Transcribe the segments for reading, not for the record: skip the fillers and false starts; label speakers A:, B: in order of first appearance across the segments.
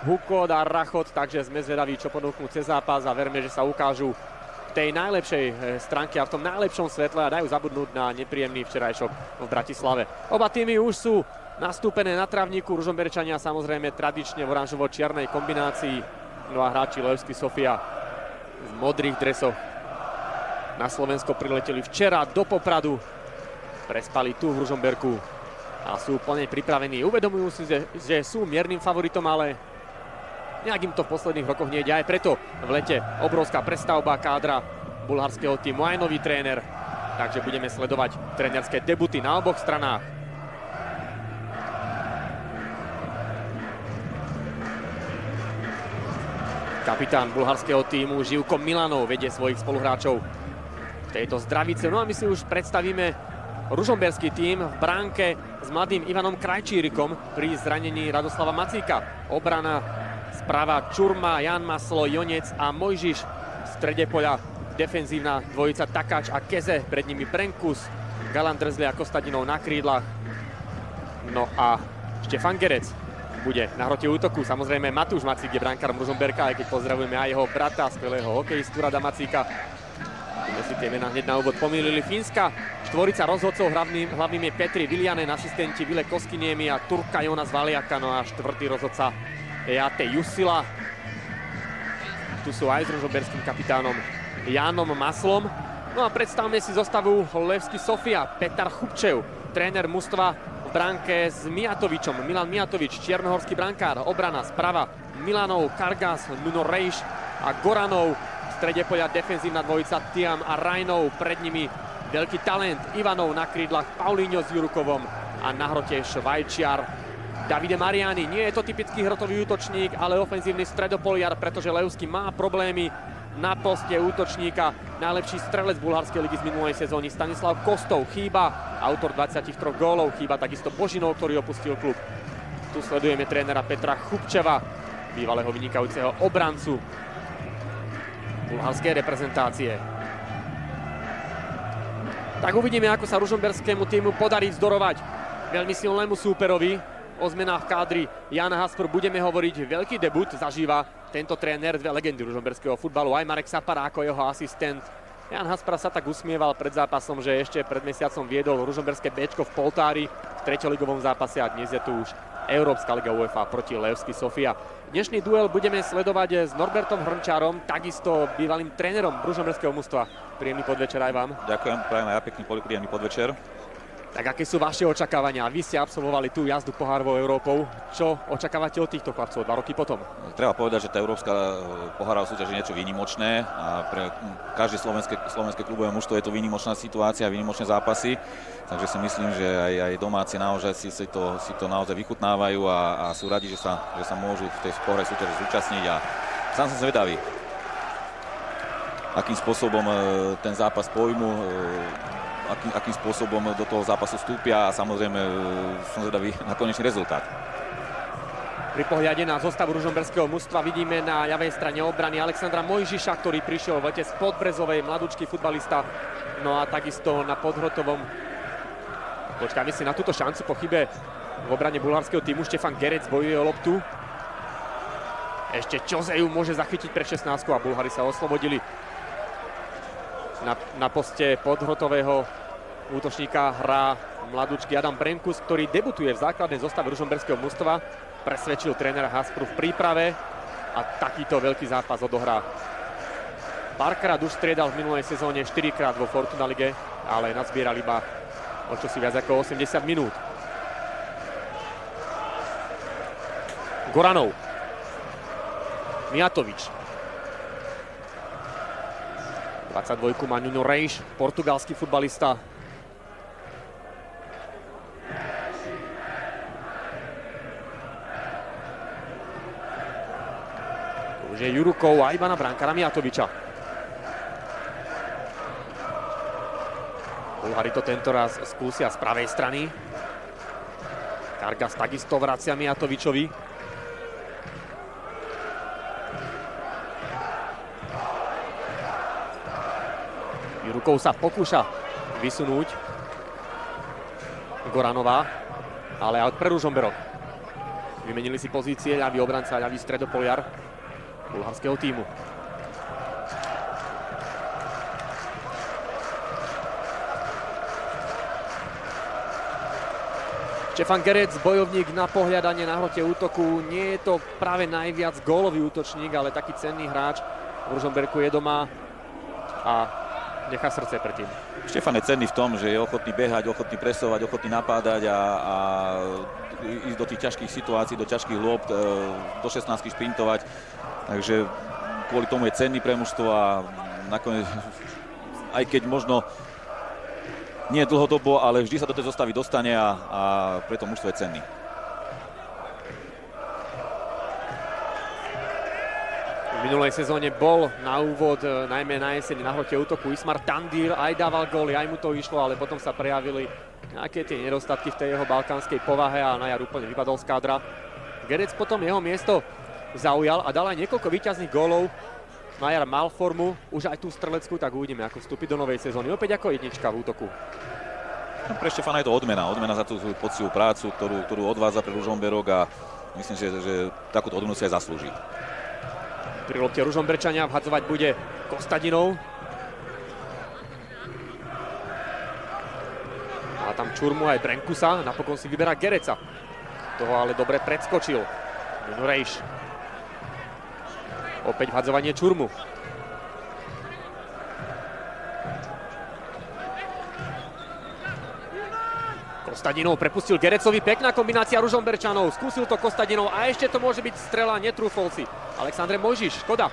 A: Hukot a Rachot, takže sme zvedaví, čo ponúknú cez zápas a verme, že sa ukážu v tej najlepšej stránke a v tom najlepšom svetle a dajú zabudnúť na nepríjemný včerajšok v Bratislave. Oba týmy už sú nastúpené na trávniku, Ružomberčania samozrejme tradične v oranžovo-čiernej kombinácii, no a hráči Levski Sofia v modrých dresoch na Slovensko prileteli včera do Popradu, prespali tu v Ružomberku a sú plne pripravení. Uvedomujú si, že sú miernym favoritom, ale nejak im to v posledných rokoch nejde. Aj preto v lete obrovská prestavba kádra bulharského týmu, aj nový tréner. Takže budeme sledovať trénerské debuty na oboch stranách. Kapitán bulharského týmu Živko Milanov vedie svojich spoluhráčov v tejto zdravice. No a my si už predstavíme ružomberský tím v bránke s mladým Ivanom Krajčírikom pri zranení Radoslava Macíka. Obrana správa Čurma, Jan Maslo, Jonec a Mojžiš. V strede poľa defenzívna dvojica Takáč a Keze, pred nimi Brenkus, Galant Drzli a Kostadinov na krídlach. No a Štefan Gerec bude na hrote útoku. Samozrejme Matúš Macík je brankárom Ružomberka, aj keď pozdravujeme aj jeho brata, skvelého hokejistu Rada Macíka. My si tie mená hneď na úvod pomýlili. Fínska štvorica rozhodcov, hlavným je Petri Viljanen, asistenti Vile Koskiniemi a Turka Jonas Valiaka, no a štvrtý rozhodca Jate Jusila. Tu sú aj s ružomberským kapitánom Jánom Maslom. No a predstavme si zostavu Levski Sofia. Petar Chupčev, tréner mužstva v bránke s Mijatovičom. Milan Mijatovič, čiernohorský brankár. Obrana sprava Milanov, Kargas, Nuno Rejš a Goranov. V strede poľa defenzívna dvojica Tiam a Rajnov. Pred nimi veľký talent Ivanov na krídlach, Paulinho s Jurukovom a na hrote Švajčiar Davide Mariani. Nie je to typický hrotový útočník, ale ofenzívny stredopoliar, pretože Levski má problémy na poste útočníka. Najlepší strelec bulharskej ligy z minulej sezóny Stanislav Kostov chýba, autor 23 gólov, chýba takisto Božinov, ktorý opustil klub. Tu sledujeme trénera Petra Chupčeva, bývalého vynikajúceho obrancu bulharskej reprezentácie. Tak uvidíme, ako sa ružomberskému týmu podarí vzdorovať veľmi silnému súperovi. O zmenách kádry Jana Haspr budeme hovoriť. Veľký debut zažíva tento tréner, dve legendy ružomberského futbalu, aj Marek Sapara ako jeho asistent. Jan Haspra sa tak usmieval pred zápasom, že ešte pred mesiacom viedol ružomberské Bčko v Poltári v treťoligovom zápase a dnes je tu už Európska liga UEFA proti Levski Sofia. Dnešný duel budeme sledovať s Norbertom Hrnčárom, takisto bývalým trénerom ružomberského mužstva. Príjemný podvečer aj vám.
B: Ďakujem, prajem aj ja pekný príjemný podvečer.
A: Tak aké sú vaše očakávania? Vy ste absolvovali tú jazdu pohárovou Európou. Čo očakávate od týchto chlapcov 2 roky potom?
B: Treba povedať, že tá európska pohárová súťaž je niečo výnimočné a pre každé slovenské klubové mužstvo je to výnimočná situácia, výnimočné zápasy. Takže si myslím, že aj domáci naozaj si to naozaj vychutnávajú a sú radi, že sa môžu v tej pohárovej súťaži zúčastniť. A sám som zvedavý, akým spôsobom ten zápas pojmu, akým spôsobom do toho zápasu vstúpia a samozrejme som zvedavý na konečný rezultát.
A: Pri pohľade na zostavu ružomberského mužstva vidíme na ľavej strane obrany Alexandra Mojžiša, ktorý prišiel v lete z Podbrezovej, mladúčky futbalista. No a takisto na Podhrotovom. Počkáme si na túto šancu po chybe v obrane bulharského týmu. Štefan Gerec bojuje o loptu. Ešte Čozeju môže zachytiť pre 16 a Bulhari sa oslobodili. Na poste Podhrotového útočníka hrá mladúčky Adam Brenkus, ktorý debutuje v základnej zostave ružomberského mužstva. Presvedčil trénera Haspru v príprave a takýto veľký zápas odohrá. Párkrát už striedal v minulej sezóne, 4-krát vo Fortuna lige, ale nazbieral iba o čosi viac ako 80 minút. Goranov. Mijatovič. 22 má Nuno Rejš, portugalský futbalista. Už je Jurukov a iba na brankára Mijatoviča. Bulhari to tento raz skúsia z pravej strany. Kargas takisto vracia Mijatovičovi. Jurukov sa pokúša vysunúť Goranová, ale out pre Ružomberok. Vymenili si pozície, ľavý obranca, ľavý stredopoliar bulharského tímu. Štefan Gerec, bojovník na pohľadanie na hrote útoku. Nie je to práve najviac gólový útočník, ale taký cenný hráč. V Ružomberku je doma a nechá srdce pred tým.
B: Štefan je cenný v tom, že je ochotný behať, ochotný presovať, ochotný napádať a ísť do tých ťažkých situácií, do ťažkých lôb, do 16 šprintovať. Takže kvôli tomu je cenný pre mužstvo a nakoniec, aj keď možno nie dlhodobo, ale vždy sa do tej zostavy dostane a preto mužstvo je cenný.
A: V minulej sezóne bol na úvod, najmä na jeseň na hrote útoku Ismar Tandil, aj dával góly, aj mu to išlo, ale potom sa prejavili nejaké tie nedostatky v tej jeho balkánskej povahe a na jar úplne vypadol z kádra. Gerec potom jeho miesto zaujal a dal aj niekoľko víťazných gólov. Na jar mal formu, už aj tú streleckú, tak uvidíme, ako vstúpi do novej sezóny. Opäť ako jednička v útoku.
B: No, pre Štefana je to odmena za tú poctivú prácu, ktorú odvádza pre Ružomberok a myslím, že takúto odmenu si aj zaslúži.
A: Pri lopte Ružomberčania vhadzovať bude Kostadinov. Má tam Čurmu aj Brenkusa, napokon si vyberá Gereca. Toho ale dobre predskočil. Rejš. Opäť vhadzovanie Čurmu. Kostadinov prepustil Gerecovi, pekná kombinácia Ružomberčanov. Skúsil to Kostadinov a ešte to môže byť strela, netrúfol si. Alexandre Mojžiš, škoda.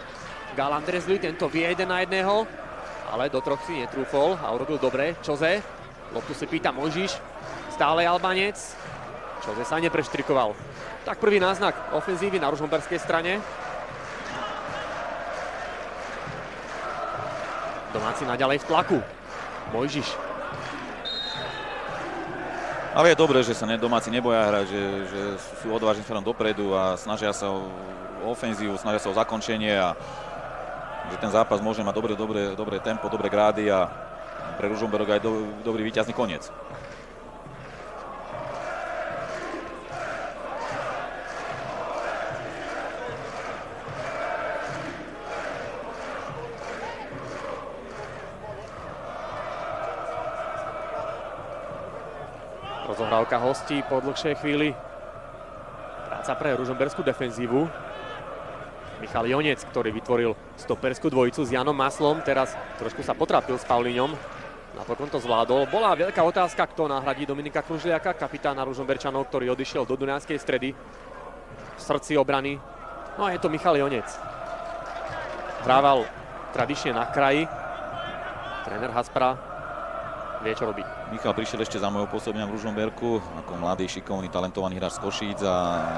A: Gal Andrezli, tento vie 1-1, ale do troch si netrúfol a urobil dobre. Čoze, loptu si pýta Mojžiš, stále Albanec. Čoze sa nepreštrikoval. Tak prvý náznak ofenzívy na ružomberskej strane. Domáci naďalej v tlaku. Mojžiš.
B: Ale je dobré, že sa domáci neboja hrať, že sú odvážni smerom dopredu a snažia sa o ofenzívu, snažia sa o zakončenie a že ten zápas môže mať dobré tempo, dobré grády a pre Ružomberok aj dobrý víťazný koniec.
A: Rozohrávka hostí po dlhšej chvíli. Práca pre ružomberskú defenzívu. Michal Jonec, ktorý vytvoril stoperskú dvojicu s Janom Maslom. Teraz trošku sa potrapil s Pauliňom. Napokon to zvládol. Bola veľká otázka, kto nahradí Dominika Kružliaka, kapitána Ružomberčanov, ktorý odišiel do Dunajskej Stredy v srdci obrany. No a je to Michal Jonec. Hrával tradične na kraji. Tréner Haspra vie, čo robí.
B: Michal prišiel ešte za mojou pôsobením v Ružomberku ako mladý, šikovný, talentovaný hráč z Košíc a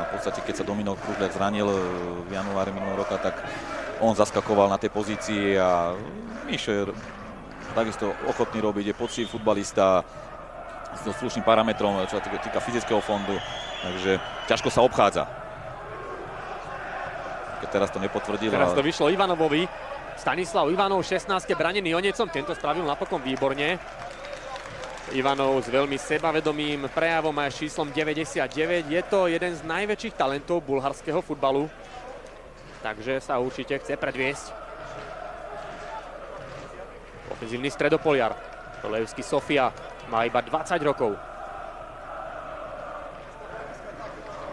B: v podstate, keď sa Domino Kružliak zranil v januári minulého roka, tak on zaskakoval na tej pozícii a Mišo je takisto ochotný robiť, je poctivý futbalista s slušným parametrom, čo sa týka fyzického fondu, takže ťažko sa obchádza. Keď teraz to nepotvrdil.
A: Teraz to vyšlo Ivanovovi. Stanislav Ivanov, 16. branený Jonecom, tento spravil napokon výborne. Ivanov s veľmi sebavedomým prejavom a číslom 99. Je to jeden z najväčších talentov bulharského futbalu. Takže sa určite chce predviesť. Ofenzívny stredopoliar. Levský Sofia má iba 20 rokov.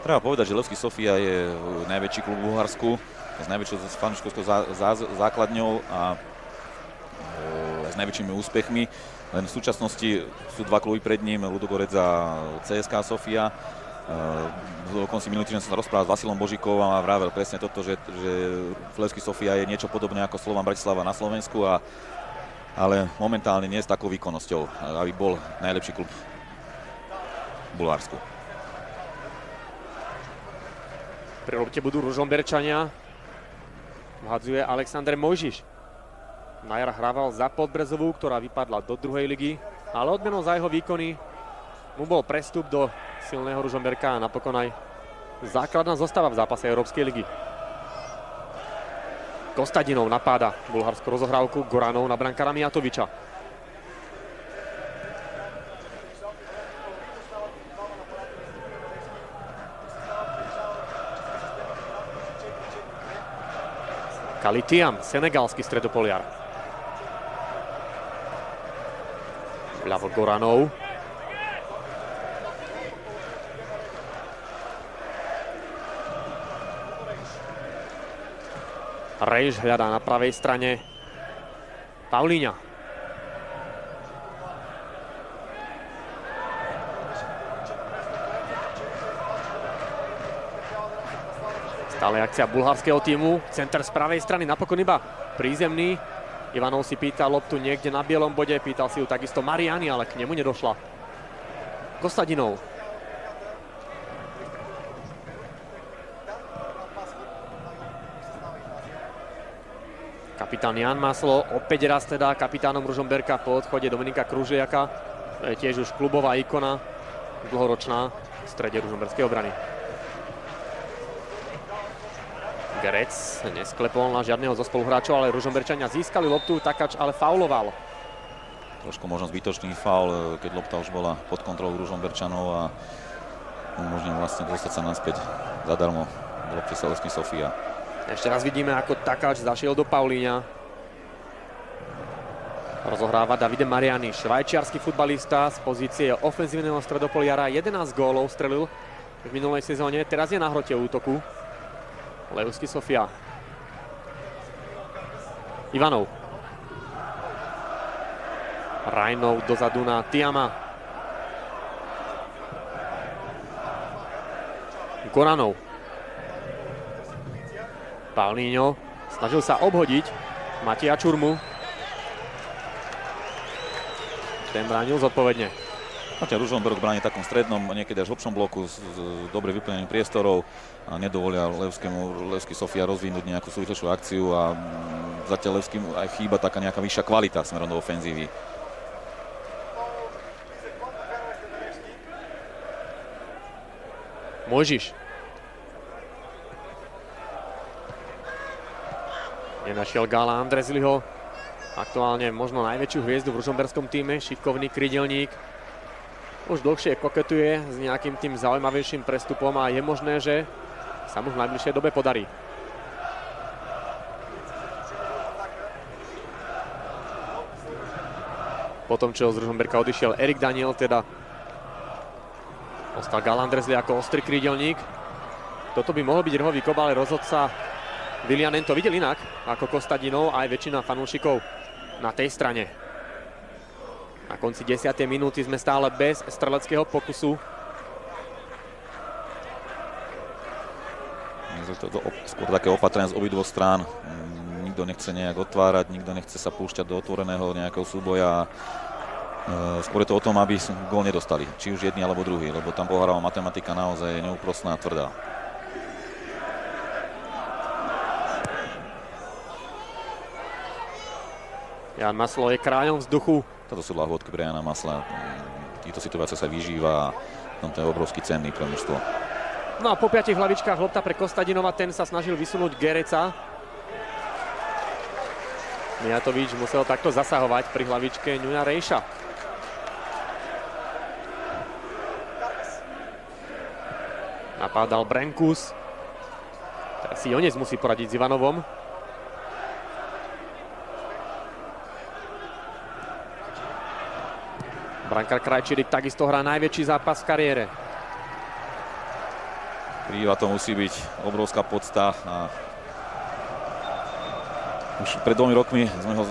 B: Treba povedať, že Levský Sofia je najväčší klub v Bulharsku. S najväčšou fanúšikovskou základňou a s najväčšími úspechmi. Len v súčasnosti sú dva kluby pred ním, Ludogorec a CSKA Sofia. Dokonca minulý týždeň som sa rozprával s Vasilom Božíkom a vravel presne toto, že Levský Sofia je niečo podobné ako Slovan Bratislava na Slovensku, ale momentálne nie s takou výkonnosťou, aby bol najlepší klub v Bulharsku.
A: Pri lopte budú Ružomberčania. Vhadzuje Alexander Mojžiš. Na jar hrával za Podbrezovú, ktorá vypadla do druhej ligy, ale odmenou za jeho výkony mu bol prestup do silného Ružomberka a napokon aj základná zostava v zápase Európskej ligy. Kostadinov napáda bulharskú rozohrávku Goranov na brankára Mijatoviča. Kali Thiam, senegalský stredopoliar. Ľavo Goranov. Rejš hľadá na pravej strane Paulíňa. Stále akcia bulharského týmu. Center z pravej strany, napokon iba prízemný. Ivanov si pýta loptu niekde na bielom bode. Pýtal si ju takisto Mariani, ale k nemu nedošla. Kostadinov. Kapitán Jan Maslo, opäť raz teda kapitánom Ružomberka po odchode Dominika Kružiaka. To je tiež už klubová ikona, dlhoročná v strede ružomberskej obrany. Gerec nesklepol na žiadneho zo spoluhráčov, ale Ružomberčania získali loptu, Takač ale fauloval.
B: Trošku možno zbytočný faul, keď lopta už bola pod kontrolou Ružomberčanov a umožnil vlastne dostať sa naspäť zadarmo do lopte Levský Sofia.
A: Ešte raz vidíme, ako Takač zašiel do Paulíňa. Rozohráva Davide Mariani, švajčiarsky futbalista z pozície ofenzívneho stredopoliara. 11 gólov strelil v minulej sezóne, teraz je na hrote útoku. Levský Sofia. Ivanov. Rajnov dozadu na Thiama. Goranov. Paulinho snažil sa obhodiť Mateja Čurmu. Ten bránil zodpovedne.
B: Mateja Ružomberok bráni v takom strednom, niekedy až hlbšom bloku s dobre vyplnením priestorov a nedovolia Levský Sofia rozvinúť nejakú súvislejšiu akciu a zatiaľ Levským aj chýba taká nejaká vyššia kvalita smerom do ofenzívy.
A: Mojžiš. Nenašiel Gála Andrezliho. Aktuálne možno najväčšiu hviezdu v ružomberskom týme, šikovný krydelník. Už dlhšie koketuje s nejakým tým zaujímavejším prestupom a je možné, že sa mu v najbližšej dobe podarí. Potom, čo z Ružomberka odišiel Erik Daniel, teda ostal Gál Andrezli ako ostrý krydelník. Toto by mohol byť rohový kop, ale rozhodca Vilianen to videl inak ako Kostadinov a aj väčšina fanúšikov na tej strane. Na konci 10. minúty sme stále bez streleckého pokusu.
B: Skôr také opatrenie z obidvoch strán. Nikto nechce nejak otvárať, nikto nechce sa púšťať do otvoreného nejakého súboja. Skôr je to o tom, aby gól nedostali, či už jedni alebo druhý, lebo tam Boharová matematika naozaj je neúprostná a tvrdá.
A: Jan Maslo je kráľom vzduchu.
B: Toto sú lahôdky pre Jana Masla. V týchto situáciách sa vyžíva a to je obrovský cenný pre mužstvo.
A: No a po 5 hlavičkách lopta pre Kostadinova, ten sa snažil vysunúť Gereca. Mijatovič musel takto zasahovať pri hlavičke Ňuňa Rejša. Napádal Brenkus. Teraz si Jonec musí poradiť s Ivanovom. Brankár Krajčírik takisto hrá najväčší zápas v kariére.
B: Príva to musí byť obrovská podsta. A už pred 2 rokmi sme ho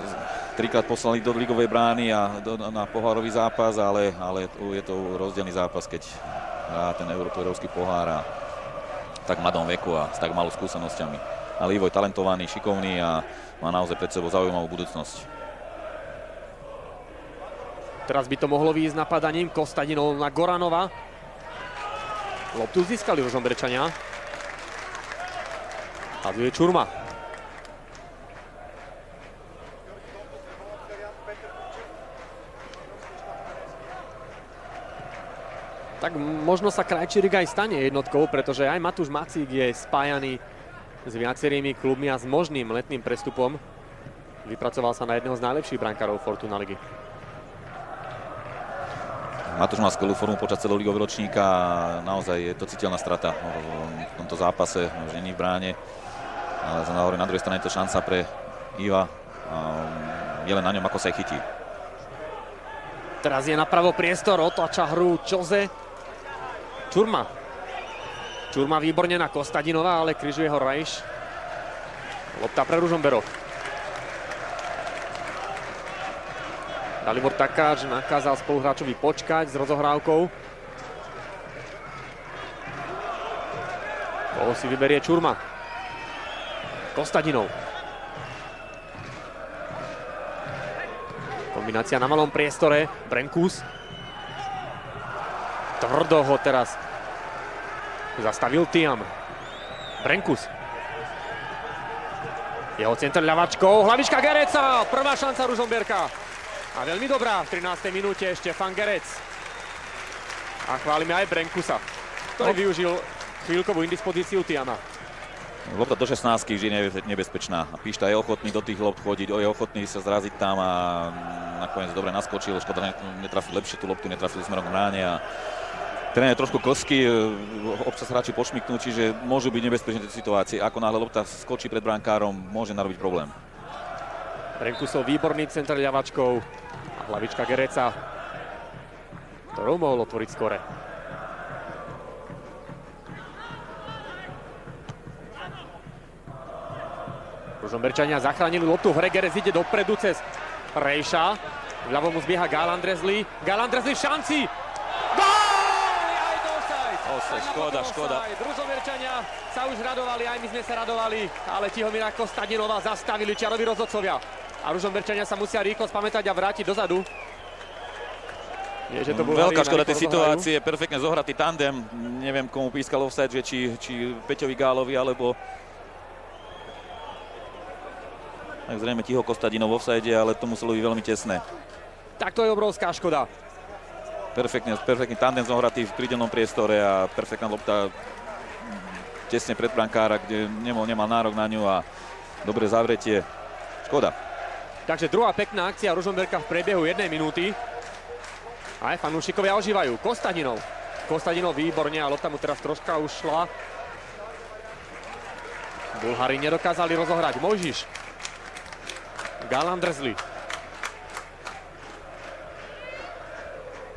B: 3-krát poslali do ligovej brány a na pohárový zápas, ale je to rozdielny zápas, keď hrá ten európsky pohár a tak mladom veku a s tak malou skúsenosťami. Ale Ivo je talentovaný, šikovný a má naozaj pred sebou zaujímavú budúcnosť.
A: Teraz by to mohlo výjsť napadaním Kostadinov na Goranova. Loptu získali Ružomberčania. Hadzuje Čurma. Tak možno sa Krajčírik aj stane jednotkou, pretože aj Matúš Macík je spájaný s viacerými klubmi a s možným letným prestupom. Vypracoval sa na jedného z najlepších brankárov Fortuna ligy.
B: Matúš má skvelú formu počas celého ligového ročníka a naozaj je to citeľná strata v tomto zápase, že nie v bráne. Ale na druhej strane je to šanca pre Iva. Je len na ňom, ako sa ich chytí.
A: Teraz je napravo priestor, otlača hru Jose. Čurma. Čurma výborne na Kostadinova, ale križuje ho Rajš. Lopta pre Ružomberok. Dalibor Takáč nakázal spoluhráčovi počkať s rozohrávkou. Koho si vyberie Čurma. Kostadinov. Kombinácia na malom priestore. Brenkus. Tvrdo ho teraz zastavil Tiam. Brenkus. Jeho centr ľavačkou. Hlavička Gereca. Prvá šanca Ružomberka. A veľmi dobrá v 13. minúte Štefan Gerec. A chválime aj Brenkusa, ktorý využil chvíľkovú indispozíciu Tiama.
B: Lopta do 16 už je nebezpečná. Pišta je ochotný do tých lopt chodiť, je ochotný sa zraziť tam a nakoniec dobre naskočil. Škoda, netrafil lepšie tú loptu, netrafil smerom k bráne a tréner je trošku klský, občas hráči pošmyknú, čiže môžu byť nebezpečné tie situácie. Ako náhle lopta skočí pred brankárom, môže narobiť problém.
A: Brenkusov výborný centr ľavačkou a hlavička Gereca, ktorou mohol otvoriť skore. Ružomberčania zachránili loptu v hre, Gerec ide dopredu cez Rejša. Vľavo mu zbieha Gal Andrezli. Gal Andrezli v šanci. Gól! Aj to offside.
B: Škoda.
A: Ružomberčania sa už radovali, aj my sme sa radovali, ale Tihomíra Kostadinova zastavili čiaroví rozhodcovia. A Ružomberčania sa musia rýchlo spamätať a vrátiť dozadu.
B: Veľká škoda tej situácie, perfektne zohratý tandem. Neviem, komu pískal offside, že či Peťovi Gálovi, alebo tak zrejme Tiho Kostadinov v offside, ale to muselo byť veľmi tesné.
A: Tak to je obrovská škoda.
B: Perfektný tandem zohratý v prídelnom priestore a perfektná lopta tesne pred brankára, kde nemal nárok na ňu a dobré zavretie. Škoda.
A: Takže druhá pekná akcia Ružomberka v priebehu 1 minúty. Aj fanúšikovia ožívajú. Kostadinov výborne a lopta mu teraz troška ušla. Bulhári nedokázali rozohrať. Mojžiš. Gal Andrezli.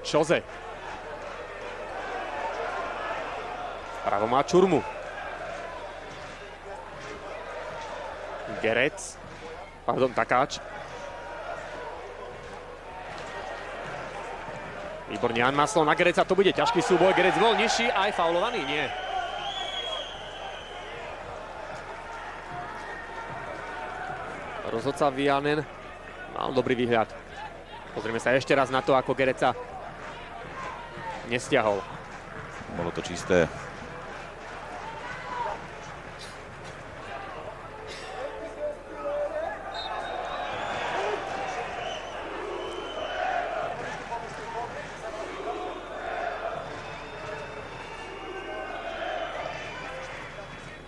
A: Jose. Pravo má Čurmu. Takáč. Výborne, Jan Maslo na Gereca, to bude ťažký súboj. Gerec bol nižší, aj faulovaný? Nie. Rozhodca Vianen mal dobrý výhľad. Pozrieme sa ešte raz na to, ako Gereca nestiahol.
B: Bolo to čisté.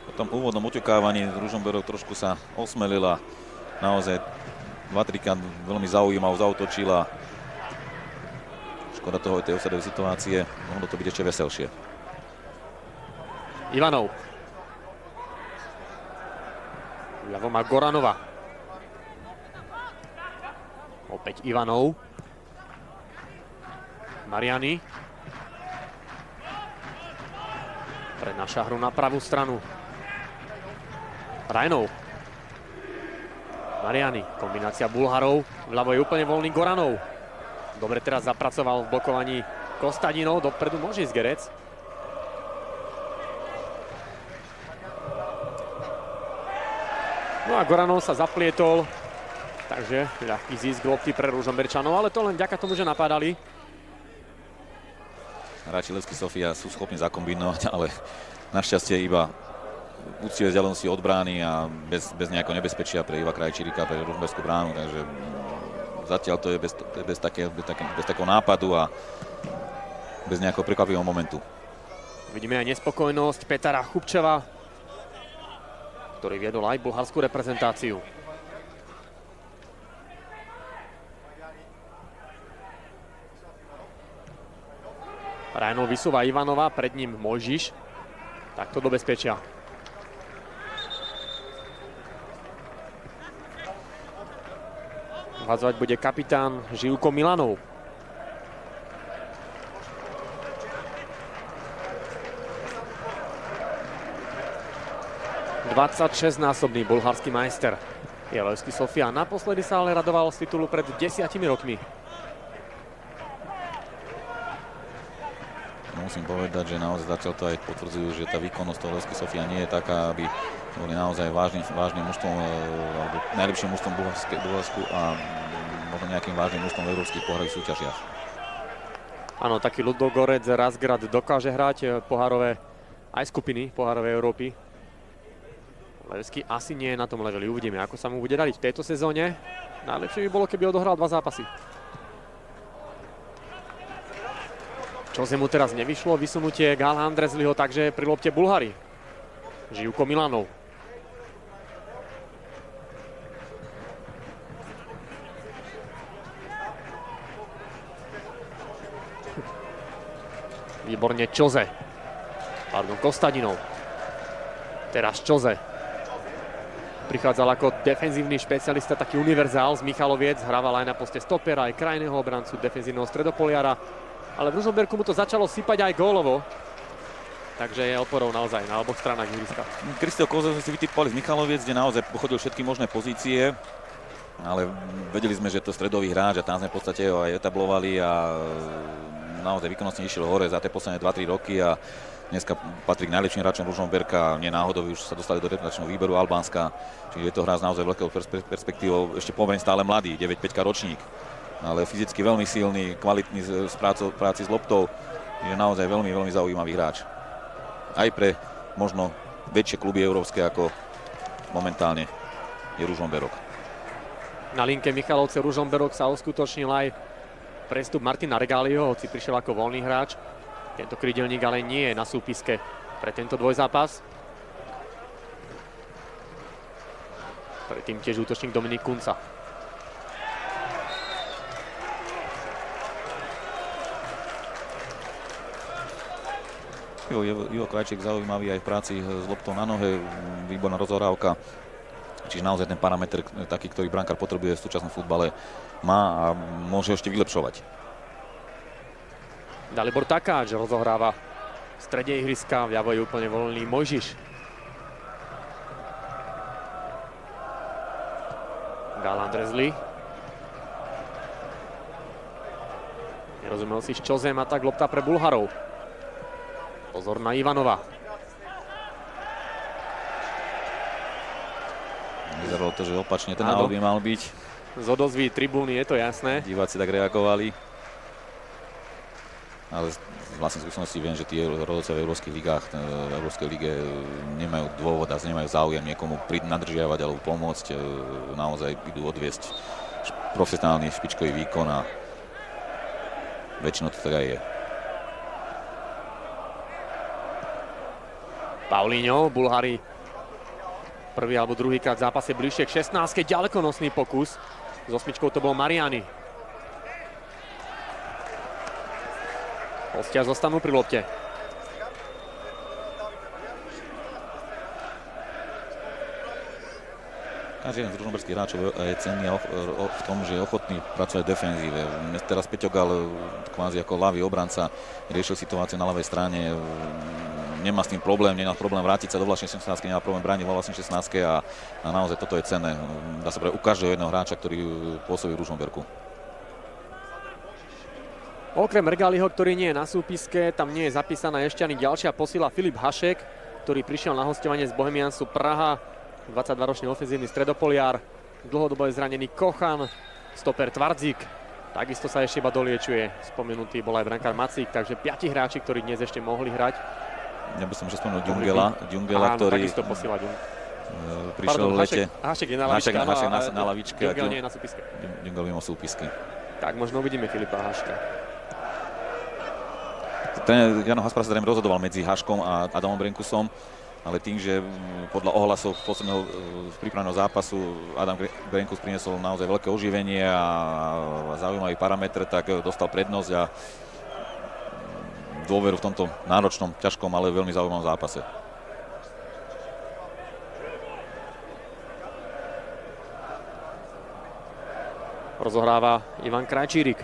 B: Po tom úvodnom uťukávaní Ružomberok trošku sa osmelila. Naozaj 2-3 krát veľmi zaujímavo zautočila. Škoda toho tej offsideovej situácie. Mohlo to byť ešte veselšie.
A: Ivanov. Ľavo má Goranova. Opäť Ivanov. Mariani. Prenáša hru na pravú stranu. Rajnov. Mariani, kombinácia Bulharov, vľavo je úplne voľný Goranov. Dobre teraz zapracoval v blokovaní Kostadinov, dopredu môže ísť Gerec. No a Goranov sa zaplietol, takže ľahký zisk lopty pre Ružomberčanov, ale to len vďaka tomu, že napádali.
B: Hráči Levski Sofia sú schopní zakombinovať, ale našťastie iba úctivé vzdialenosti od brány a bez nejakého nebezpečia pre Iva Krajčírika, pre Ružomberskú bránu, takže zatiaľ to je bez takého nápadu a bez nejakého prekvapivého momentu.
A: Vidíme aj nespokojnosť Petra Chubčeva, ktorý viedol aj bulharskú reprezentáciu. Rajnov vysúva Ivanova, pred ním Mojžiš. Takto do bezpečia. Vhadzovať bude kapitán Živko Milanov. ...26-násobný bulharský majster je Levski Sofia. Naposledy sa ale radoval z titulu pred 10 rokmi.
B: Musím povedať, že naozaj zatiaľ to aj potvrdzujú, že tá výkonnosť toho Levski Sofia nie je taká, aby boli naozaj vážnym mužstvom, alebo najlepším mužstvom Bulharsku a možno nejakým vážnym mužstvom v európskych pohárových súťažiach.
A: Áno, taký Ludogorec Razgrad dokáže hrať pohárové aj skupiny pohárovej Európy. Levski asi nie je na tom leveli. Uvidíme, ako sa mu bude dariť v tejto sezóne. Najlepšie by bolo, keby odohral 2 zápasy. Čože mu teraz nevyšlo, vysunutie Gála Andrezliho, takže pri lopte Bulhari. Živko Milanov. Výborne Čoze. Pardon, Kostadinov. Teraz Čoze. Prichádzal ako defenzívny špecialista, taký univerzál z Michaloviec. Hrával aj na poste stopera, aj krajného obrancu, defenzívneho stredopoliara. Ale v Ružomberku mu to začalo sypať aj gólovo. Takže je oporou naozaj na oboch stranách ihriska.
B: Kristiel Kozel sme si vytipovali z Michaloviec, kde naozaj pochodil všetky možné pozície. Ale vedeli sme, že to stredový hráč a tam sme v podstate ho aj etablovali a naozaj výkonnostne išiel hore za tie posledné 2-3 roky a dneska patrí k najlepším hráčom Ružomberka. Nie náhodou už sa dostali do reprezentačného výberu Albánska. Čiže je to hráč naozaj veľkou perspektívou. Ešte pomerne stále mladý, 9-5 ročník. Ale fyzicky veľmi silný, kvalitný z práci s loptou. Je naozaj veľmi zaujímavý hráč. Aj pre možno väčšie kluby európske ako momentálne je Ružomberok.
A: Na linke Michalovce Ružomberok sa uskutočnil aj prestup Martina Regálio, hoci prišiel ako voľný hráč. Tento krídelník ale nie je na súpiske pre tento dvojzápas. Predtým tiež útočník Dominik Kunca.
B: Ivo Krajčík zaujímavý aj v práci s loptou na nohe, výborná rozohrávka. Čiže naozaj ten parameter, taký, ktorý brankár potrebuje v súčasnom futbale, má a môže ešte vylepšovať.
A: Dalibor Takáč rozohráva v strede ihriska, vľavo je úplne voľný Mojžiš. Gál Andrezli. Nerozumel si s Čozem a tak lopta pre Bulharov. Pozor na Ivanova.
B: Vyzeralo to, že opačne ten aut by mal byť.
A: Z odozvy tribúny je to jasné.
B: Diváci tak reagovali. Ale z vlastnej skúsenosti viem, že tie rozhodcovia v európskych ligách, v Európskej lige nemajú dôvod a nemajú záujem niekomu nadržiavať alebo pomôcť. Naozaj idú odviesť profesionálny špičkový výkon a väčšinou to tak aj je.
A: Paulinho, Bulhári prvý alebo druhýkrát v zápase bližšie k 16. Ďalekonosný pokus. S osmičkou to bol Mariani. Hostia zostanú pri lopte.
B: Každý jeden z ružomberských hráčov je cenný v tom, že je ochotný pracovať v defenzíve. Teraz Peťo Gal, kvázi ako ľavý obranca, riešil situáciu na ľavej strane. Nemá s tým problém, nemá problém vrátiť sa do vlastnej 16, nemá problém brániť vo vlastnej 16 a naozaj toto je cenné. Dá sa povedať u každého jedného hráča, ktorý pôsobí v Ružomberku.
A: Okrem Regaliho, ktorý nie je na súpiske, tam nie je zapísaná ešte ani ďalšia posila Filip Hašek, ktorý prišiel na hostovanie z Bohemiansu Praha, 22-ročný ofenzívny stredopoliár, dlhodobo je zranený Kochan, stoper Tvardzik, takisto sa ešte iba doliečuje, spomenutý bol aj brankár Macík, takže 5 hráči, ktorí dnes ešte mohli hrať.
B: Ja by som ešte spomenul Djungela, ktorý
A: takisto posiela
B: prišiel v lete.
A: Hašek je na lavičke,
B: na lavičke a
A: Djungel nie je na súpiske.
B: Djungel mimo súpisky.
A: Tak možno uvidíme Filipa Haška.
B: Jano Haspar sa rozhodoval medzi Haškom a Adamom Brenkusom, ale tým, že podľa ohlasov posledného prípravného zápasu Adam Brenkus priniesol naozaj veľké oživenie a zaujímavý parametr, tak dostal prednosť a dôveru v tomto náročnom, ťažkom, ale veľmi zaujímavom zápase.
A: rozohráva Ivan Krajčírik.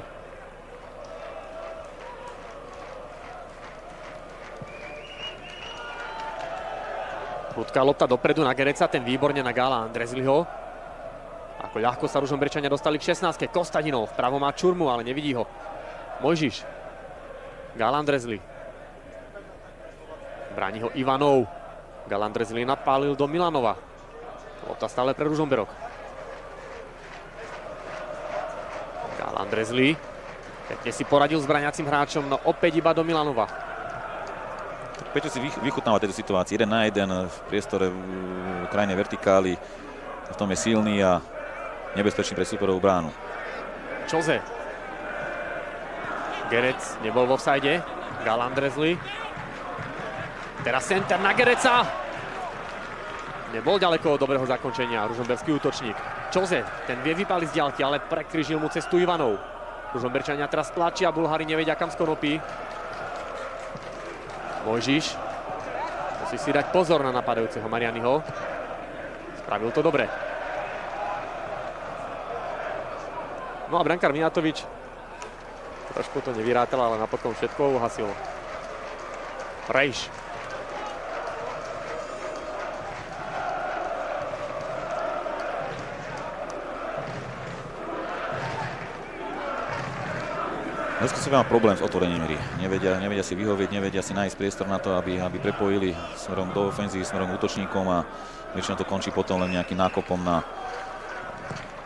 A: Prudká lopta dopredu na Gereca, ten výborne na Gála Andrezliho. Ako ľahko sa Ružomberčania dostali v 16. Kostadinov, vpravo má Čurmu, ale nevidí ho. Mojžiš. Gál Andrezli. Bráni ho Ivanov. Gál Andrezli napálil do Milanova. Lopta stále pre Ružomberok. Gál Andrezli. Pekne si poradil s braňacím hráčom, no opäť iba do Milanova.
B: Peťo si vychutnáva tejto situácii 1 na 1 v priestore v krajnej vertikáli. V tom je silný a nebezpečný pre superovú bránu.
A: Čoze. Gerec nebol vo offside. Gál Andrezli. Teraz center na Gereca. Nebol ďaleko od dobrého zakončenia ružomberský útočník. Čoze, ten vie vypáliť z diaľky, ale prekryžil mu cestu Ivanov. Ružomberčania teraz tlačia, Bulhári nevedia kam z konopy. Mojžiš. Musí si dať pozor na napadajúceho Marianiho. Spravil to dobre. No a brankár Mijatovič trošku to nevyrátal, ale napokon všetko uhasil. Rejš.
B: Dneska sa má problém s otvorením hry. Nevedia si vyhovieť, nevedia si nájsť priestor na to, aby prepojili smerom do ofenzívy, smerom k útočníkom a väčšinou to končí potom len nejakým nákopom na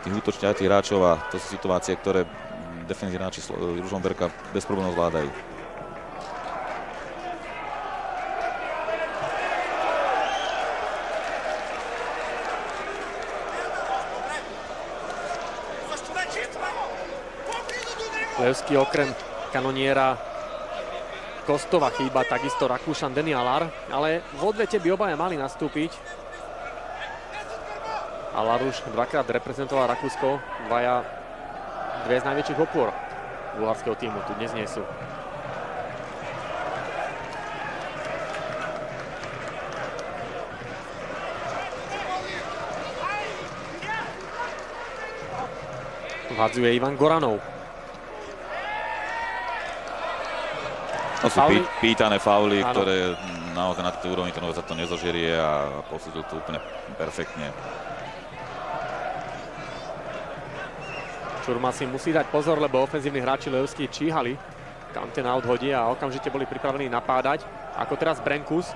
B: tých útočných hráčov a to sú situácie, ktoré defenzívni hráči Ružomberka bez problémov zvládajú.
A: Levský okrem kanoniera Kostova chýba takisto Rakúšan Deni-Alar, ale v odvete by obaja mali nastúpiť. Alar už dvakrát reprezentoval Rakúsko, dve z najväčších opôr bulharského týmu tu dnes nie sú. Vhadzuje Ivan Goranov.
B: To sú pýtané fauly, ktoré naozaj na tej úrovni sa to nezožerie a posúdil to úplne perfektne.
A: Čurma si musí dať pozor, lebo ofenzívni hráči Levský číhali, kam ten aut hodí a okamžite boli pripravení napádať. Ako teraz Brenkus.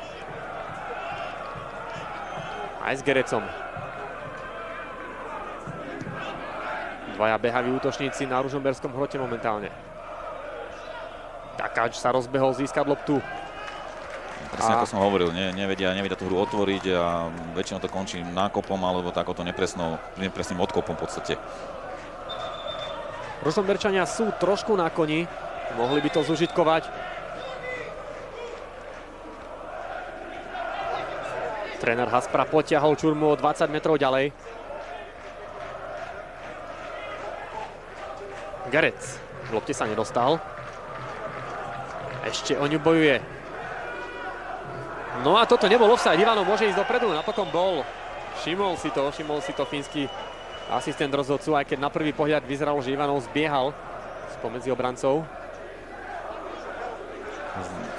A: Aj s Gerecom. Dvaja behaví útočníci na ružomberskom hrote momentálne. Takáč sa rozbehol získať loptu.
B: Presne ako som hovoril, nevedia tú hru otvoriť a väčšinou to končí nákopom alebo takouto nepresným odkopom v podstate.
A: Ružomberčania sú trošku na koni, mohli by to zužitkovať. Tréner Haspra potiahol Čurmu o 20 metrov ďalej. Gerec v lopte sa nedostal. Ešte o ňu bojuje. No a toto nebol offside. Ivanov môže ísť dopredu, napokon bol. Všimol si to fínsky asistent rozhodcu, aj keď na prvý pohľad vyzeralo, že Ivanov zbiehal spomedzi obrancov.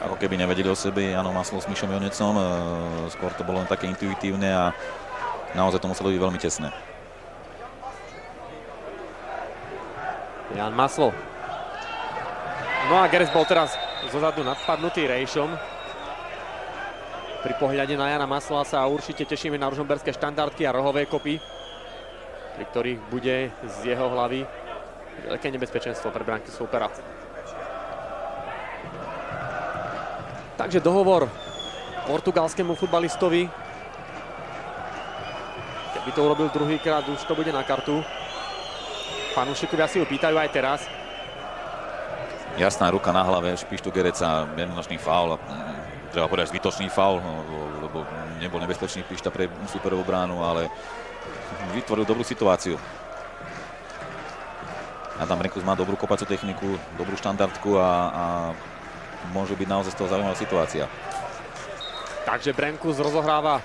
B: Ako keby nevedeli o sebe, Jano Maslo s Mišom Jonecom. Skôr to bolo len také intuitívne a naozaj to muselo byť veľmi tesné.
A: Jan Maslo. No a Gerec bol teraz zozadu napadnutý Rejšom. Pri pohľade na Jana Masla sa určite tešíme na ružomberské štandardky a rohové kopy, pri ktorých bude z jeho hlavy veľké nebezpečenstvo pre bránky súpera. Takže dohovor portugalskému futbalistovi. Keby to urobil druhýkrát, už to bude na kartu. Fanúšikovia si ho pýtajú aj teraz.
B: Jasná ruka na hlave Špištu Gereca, jednoznačný faul. Treba povedať zbytočný faul, lebo nebol nebezpečný Pišta pre superovú bránu, ale vytvoril dobrú situáciu. Adam Brenkus má dobrú kopaciu techniku, dobrú štandardku a môže byť naozaj z toho zaujímavá situácia.
A: Takže Brenkus rozohráva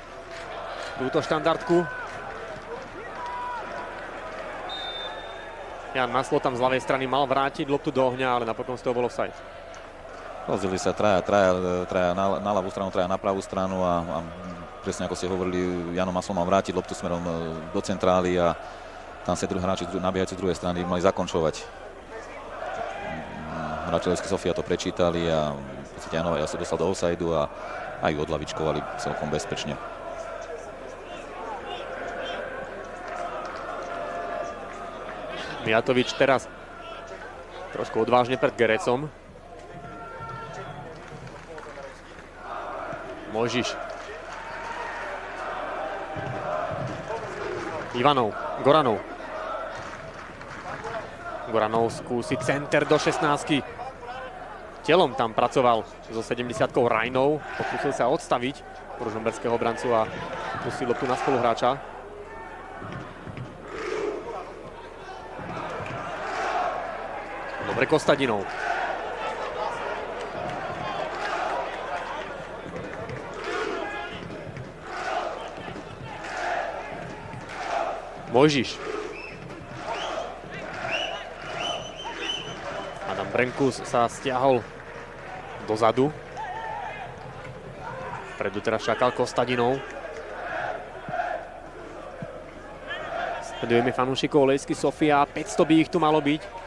A: túto štandardku. Jan Maslo tam z ľavej strany mal vrátiť loptu do ohňa, ale napokon z toho bol offside.
B: Rozdelili sa traja na ľavú stranu, traja na pravú stranu a presne ako ste hovorili, Jano Maslo mal vrátiť loptu smerom do centrály a tam sa druhí hráči nabiehajúci z druhej strany mali zakončovať. Hráči Levskej Sofia to prečítali a v podstate Jano sa dostal do offsideu a aj ju odlavičkovali celkom bezpečne.
A: Mijatovič teraz trošku odvážne pred Gerecom. Mojžiš. Ivanov, Goranov. Goranov skúsi center do 16. Telom tam pracoval so 70-kou Rajnou. Pokúsil sa odstaviť ružomberského obrancu a pustí loptu na spoluhráča. Dobre Kostadinov. Mojžiš. Adam Brenkus sa stiahol dozadu. Vpredu teraz čakal Kostadinov. Sledujeme fanúšikov Levskej Sofia. 500 by ich tu malo byť.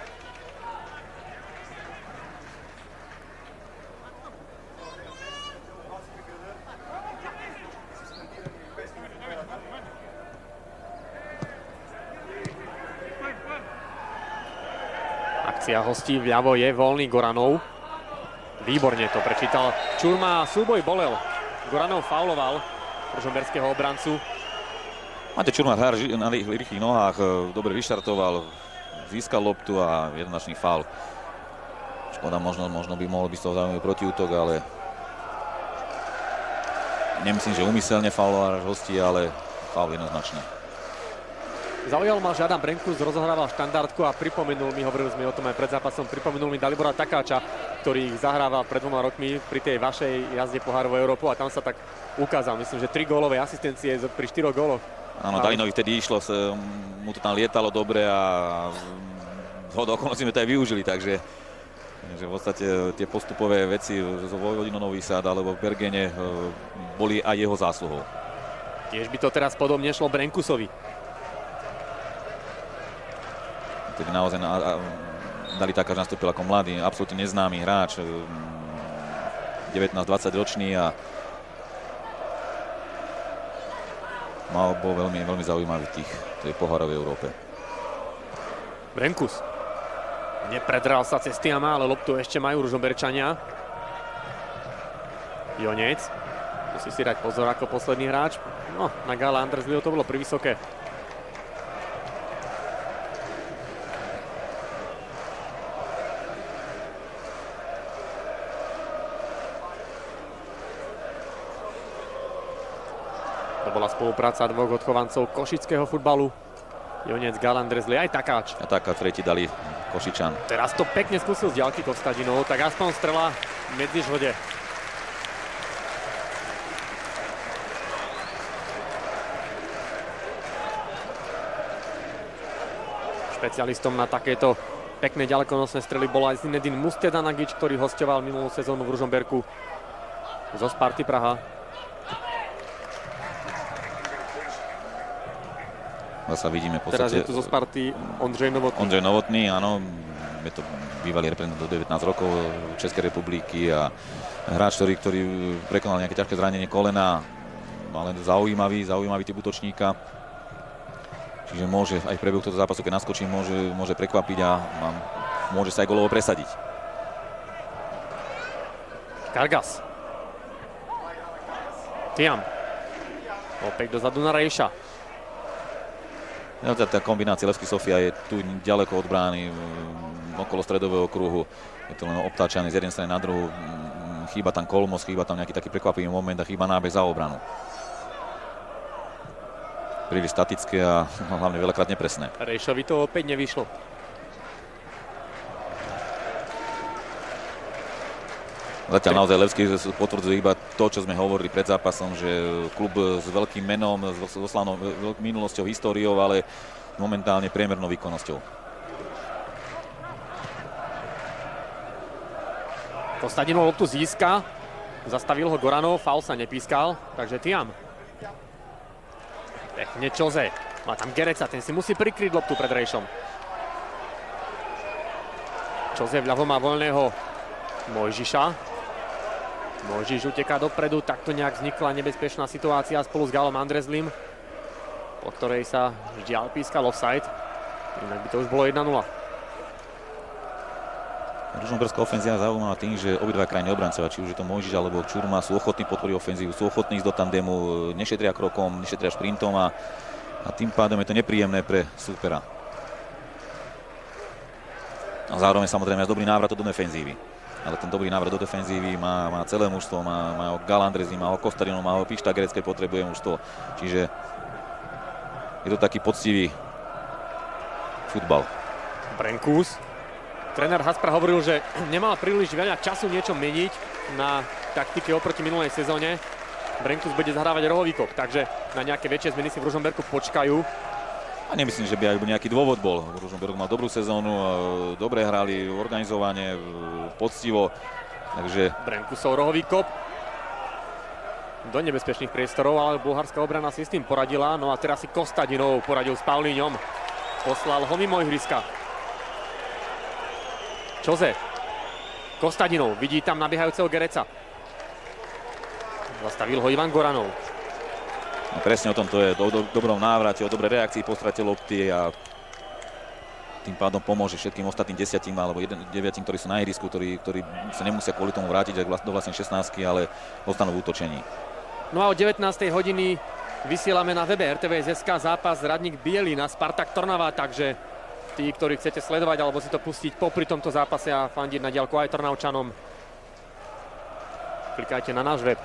A: Akcia hostí vľavo je voľný Goranov. Výborne to prečítal Čurma. Súboj bolel. Goranov fauloval ružomberského obrancu.
B: Matej Čurma hráč na rýchlych nohách, dobre vyštartoval, získal loptu a jednoznačný faul. Škoda, možno by mohol byť z toho zaujímavý protiútok, ale nemyslím, že úmyselne fauloval hostí, ale faul jednoznačný.
A: Zaujal ma, že Adam Brenkus rozohrával štandardku a pripomenul mi, hovorili sme o tom aj pred zápasom, pripomenul mi Dalibora Takáča, ktorý zahrával pred 2 rokmi pri tej vašej jazde pohárovou Európu a tam sa tak ukázal. Myslím, že 3 gólové asistencie pri 4 góloch.
B: Áno, Dalinovi vtedy išlo, mu to tam lietalo dobre a ho do okolností sme to aj využili, takže v podstate tie postupové veci zo Vojvodino Nový Sad alebo v Bergene boli aj jeho zásluhou.
A: Tiež by to teraz podobne šlo Brenkusovi.
B: Tedy naozaj Dali Takáč nastúpil ako mladý, absolútne neznámy hráč, 19-20 ročný a bol veľmi zaujímavý v tej pohárovej Európe.
A: Brenkus. Nepredral sa cez Tiama, ale loptu ešte majú Ružomberčania. Jonec. Musí si dať pozor ako posledný hráč. No, na Gála Andrzliho to bolo privysoké. To bola spolupráca dvoch odchovancov košického futbalu. Jonec, Gála Andrzli, aj Takáč.
B: A Takáč tretí dali Košičan.
A: Teraz to pekne skúsil z ďalky Kostadinov, tak aspoň strela medzi žhode. Špecialistom na takéto pekné ďalekonosné strely bol aj Zinedine Mustedanagič, ktorý hosťoval minulú sezónu v Ružomberku zo Sparty Praha.
B: Zasa vidíme v podstate...
A: Teraz je tu zo Sparty Ondřej Novotný.
B: Ondřej Novotný, áno, je to bývalý reprezentant do 19 rokov Českej republiky a hráč, ktorý prekonal nejaké ťažké zranenie kolena, ale zaujímavý typ útočníka. Čiže môže aj v priebehu tohto zápasu, keď naskočí, môže prekvapiť a môže sa aj golovo presadiť.
A: Kargas. Tiam. Opäť dozadu na Rejša.
B: Tá kombinácia Levskej Sofia je tu ďaleko od brány, okolo stredového kruhu. Je to len obtáčaný z jednej strany na druhú. Chýba tam Kolmos, chýba tam nejaký taký prekvapivý moment a chýba nábeh za obranu. Príliš statické a hlavne veľakrát nepresné.
A: Rejšovi to opäť nevyšlo.
B: Zatiaľ naozaj Levský potvrdzuje iba to, čo sme hovorili pred zápasom, že klub s veľkým menom, s slavnou minulosťou, históriou, ale momentálne priemernou výkonnosťou.
A: Kostadinov loptu získa. Zastavil ho Goranov, faul sa nepískal, takže Tiam. Pekne Chose. Má tam Gereca, ten si musí prikryť loptu pred Rejšom. Chose vľavo má voľného Mojžiša. Mojžiš uteká dopredu, takto nejak vznikla nebezpečná situácia spolu s Galom Andrezlim, po ktorej sa žiaľ pískal offside. Inak by to už bolo 1-0.
B: Ružomberská ofenzíva zaujímavá tým, že obidva krajní obrancovia, či už je to Mojžiš alebo Čurma, sú ochotní podporiť ofenzívu, sú ochotní ísť do tandemu, nešetria krokom, nešetria šprintom a tým pádom je to nepríjemné pre súpera. A zároveň samozrejme aj dobrý návrat do defenzívy. Ale ten dobrý návrat do defenzívy má celé mužstvo, má ho Gal Andrezi, má ho Kostadinov, má ho Pišta Grécké, potrebuje mužstvo. Čiže je to taký poctivý futbal.
A: Brenkus. Tréner Haspra hovoril, že nemal príliš veľa času niečo meniť na taktike oproti minulej sezóne. Brenkus bude zahrávať rohový kop, takže na nejaké väčšie zmeny si v Ružomberku počkajú.
B: A nemyslím, že by aj nejaký dôvod bol. Ružomberok mal dobrú sezónu, dobre hrali, organizovane, poctivo. Takže
A: Brenkusov rohový kop do nebezpečných priestorov, ale bulharská obrana si s tým poradila. No a teraz si Kostadinov poradil s Paulíňom. Poslal ho mimo ihriska. Chose. Kostadinov vidí tam nabiehajúceho Gereca. Zastavil ho Ivan Goranov.
B: no presne o tom to je, o dobrom návrate, o dobrej reakcii po strate lopty a tým pádom pomôže všetkým ostatným 10 alebo 9, ktorí sú na ihrisku, ktorí sa nemusia kvôli tomu vrátiť do vlastnej 16, ale ostanú v útočení.
A: No a o 19. hodiny vysielame na webe RTVS.sk zápas Radník Bielina Spartak Trnava, takže tí, ktorí chcete sledovať alebo si to pustiť popri tomto zápase a fandiť na diaľku aj Trnavčanom, klikajte na náš web.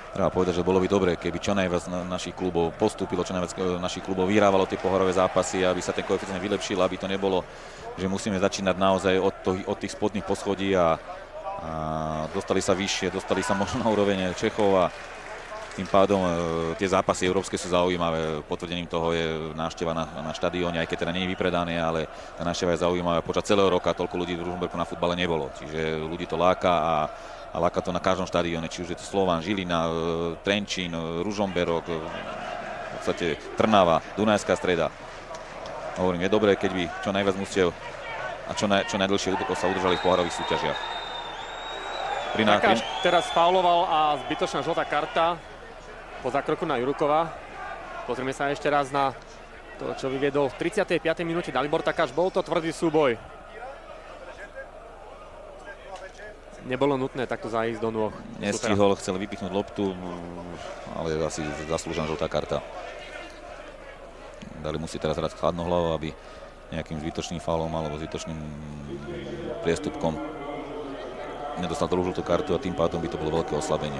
B: Treba povedať, že bolo by dobre, keby čo najviac našich klubov postúpilo, čo najviac našich klubov vyhrávalo tie pohárové zápasy, aby sa ten koeficient vylepšil, aby to nebolo, že musíme začínať naozaj od tých spodných poschodí a dostali sa vyššie, dostali sa možno na úroveň Čechov a tým pádom tie zápasy európske sú zaujímavé. Potvrdením toho je návšteva na štadióne, aj keď teda nie je vypredané, ale tá návšteva je zaujímavá. Počas celého roka toľko ľudí v Ružomberku na futbale nebolo. Čiže ľudí to láka a láka to na každom štadióne. Či už je to Slovan, Žilina, Trenčín, Ružomberok, v podstate Trnava, Dunajská Streda. Hovorím, je dobré, keď by čo najviac mužstiev a čo najdlhšie sa udržali v pohárových súťažiach.
A: Takáž teraz fauloval a zbytočná žltá karta po zákroku na Jurukova. Pozrieme sa ešte raz na to, čo vyviedol v 35. minúte Dalibor Takáš. Bol to tvrdý súboj. Nebolo nutné takto zájsť do nôh.
B: Nestihol, chcel vypichnúť loptu, ale asi zaslúžená žltá karta. Dali musí teraz hrať chladnohlavo, aby nejakým zbytočným faulom alebo zbytočným priestupkom nedostal druhú žltú kartu a tým pádom by to bolo veľké oslabenie.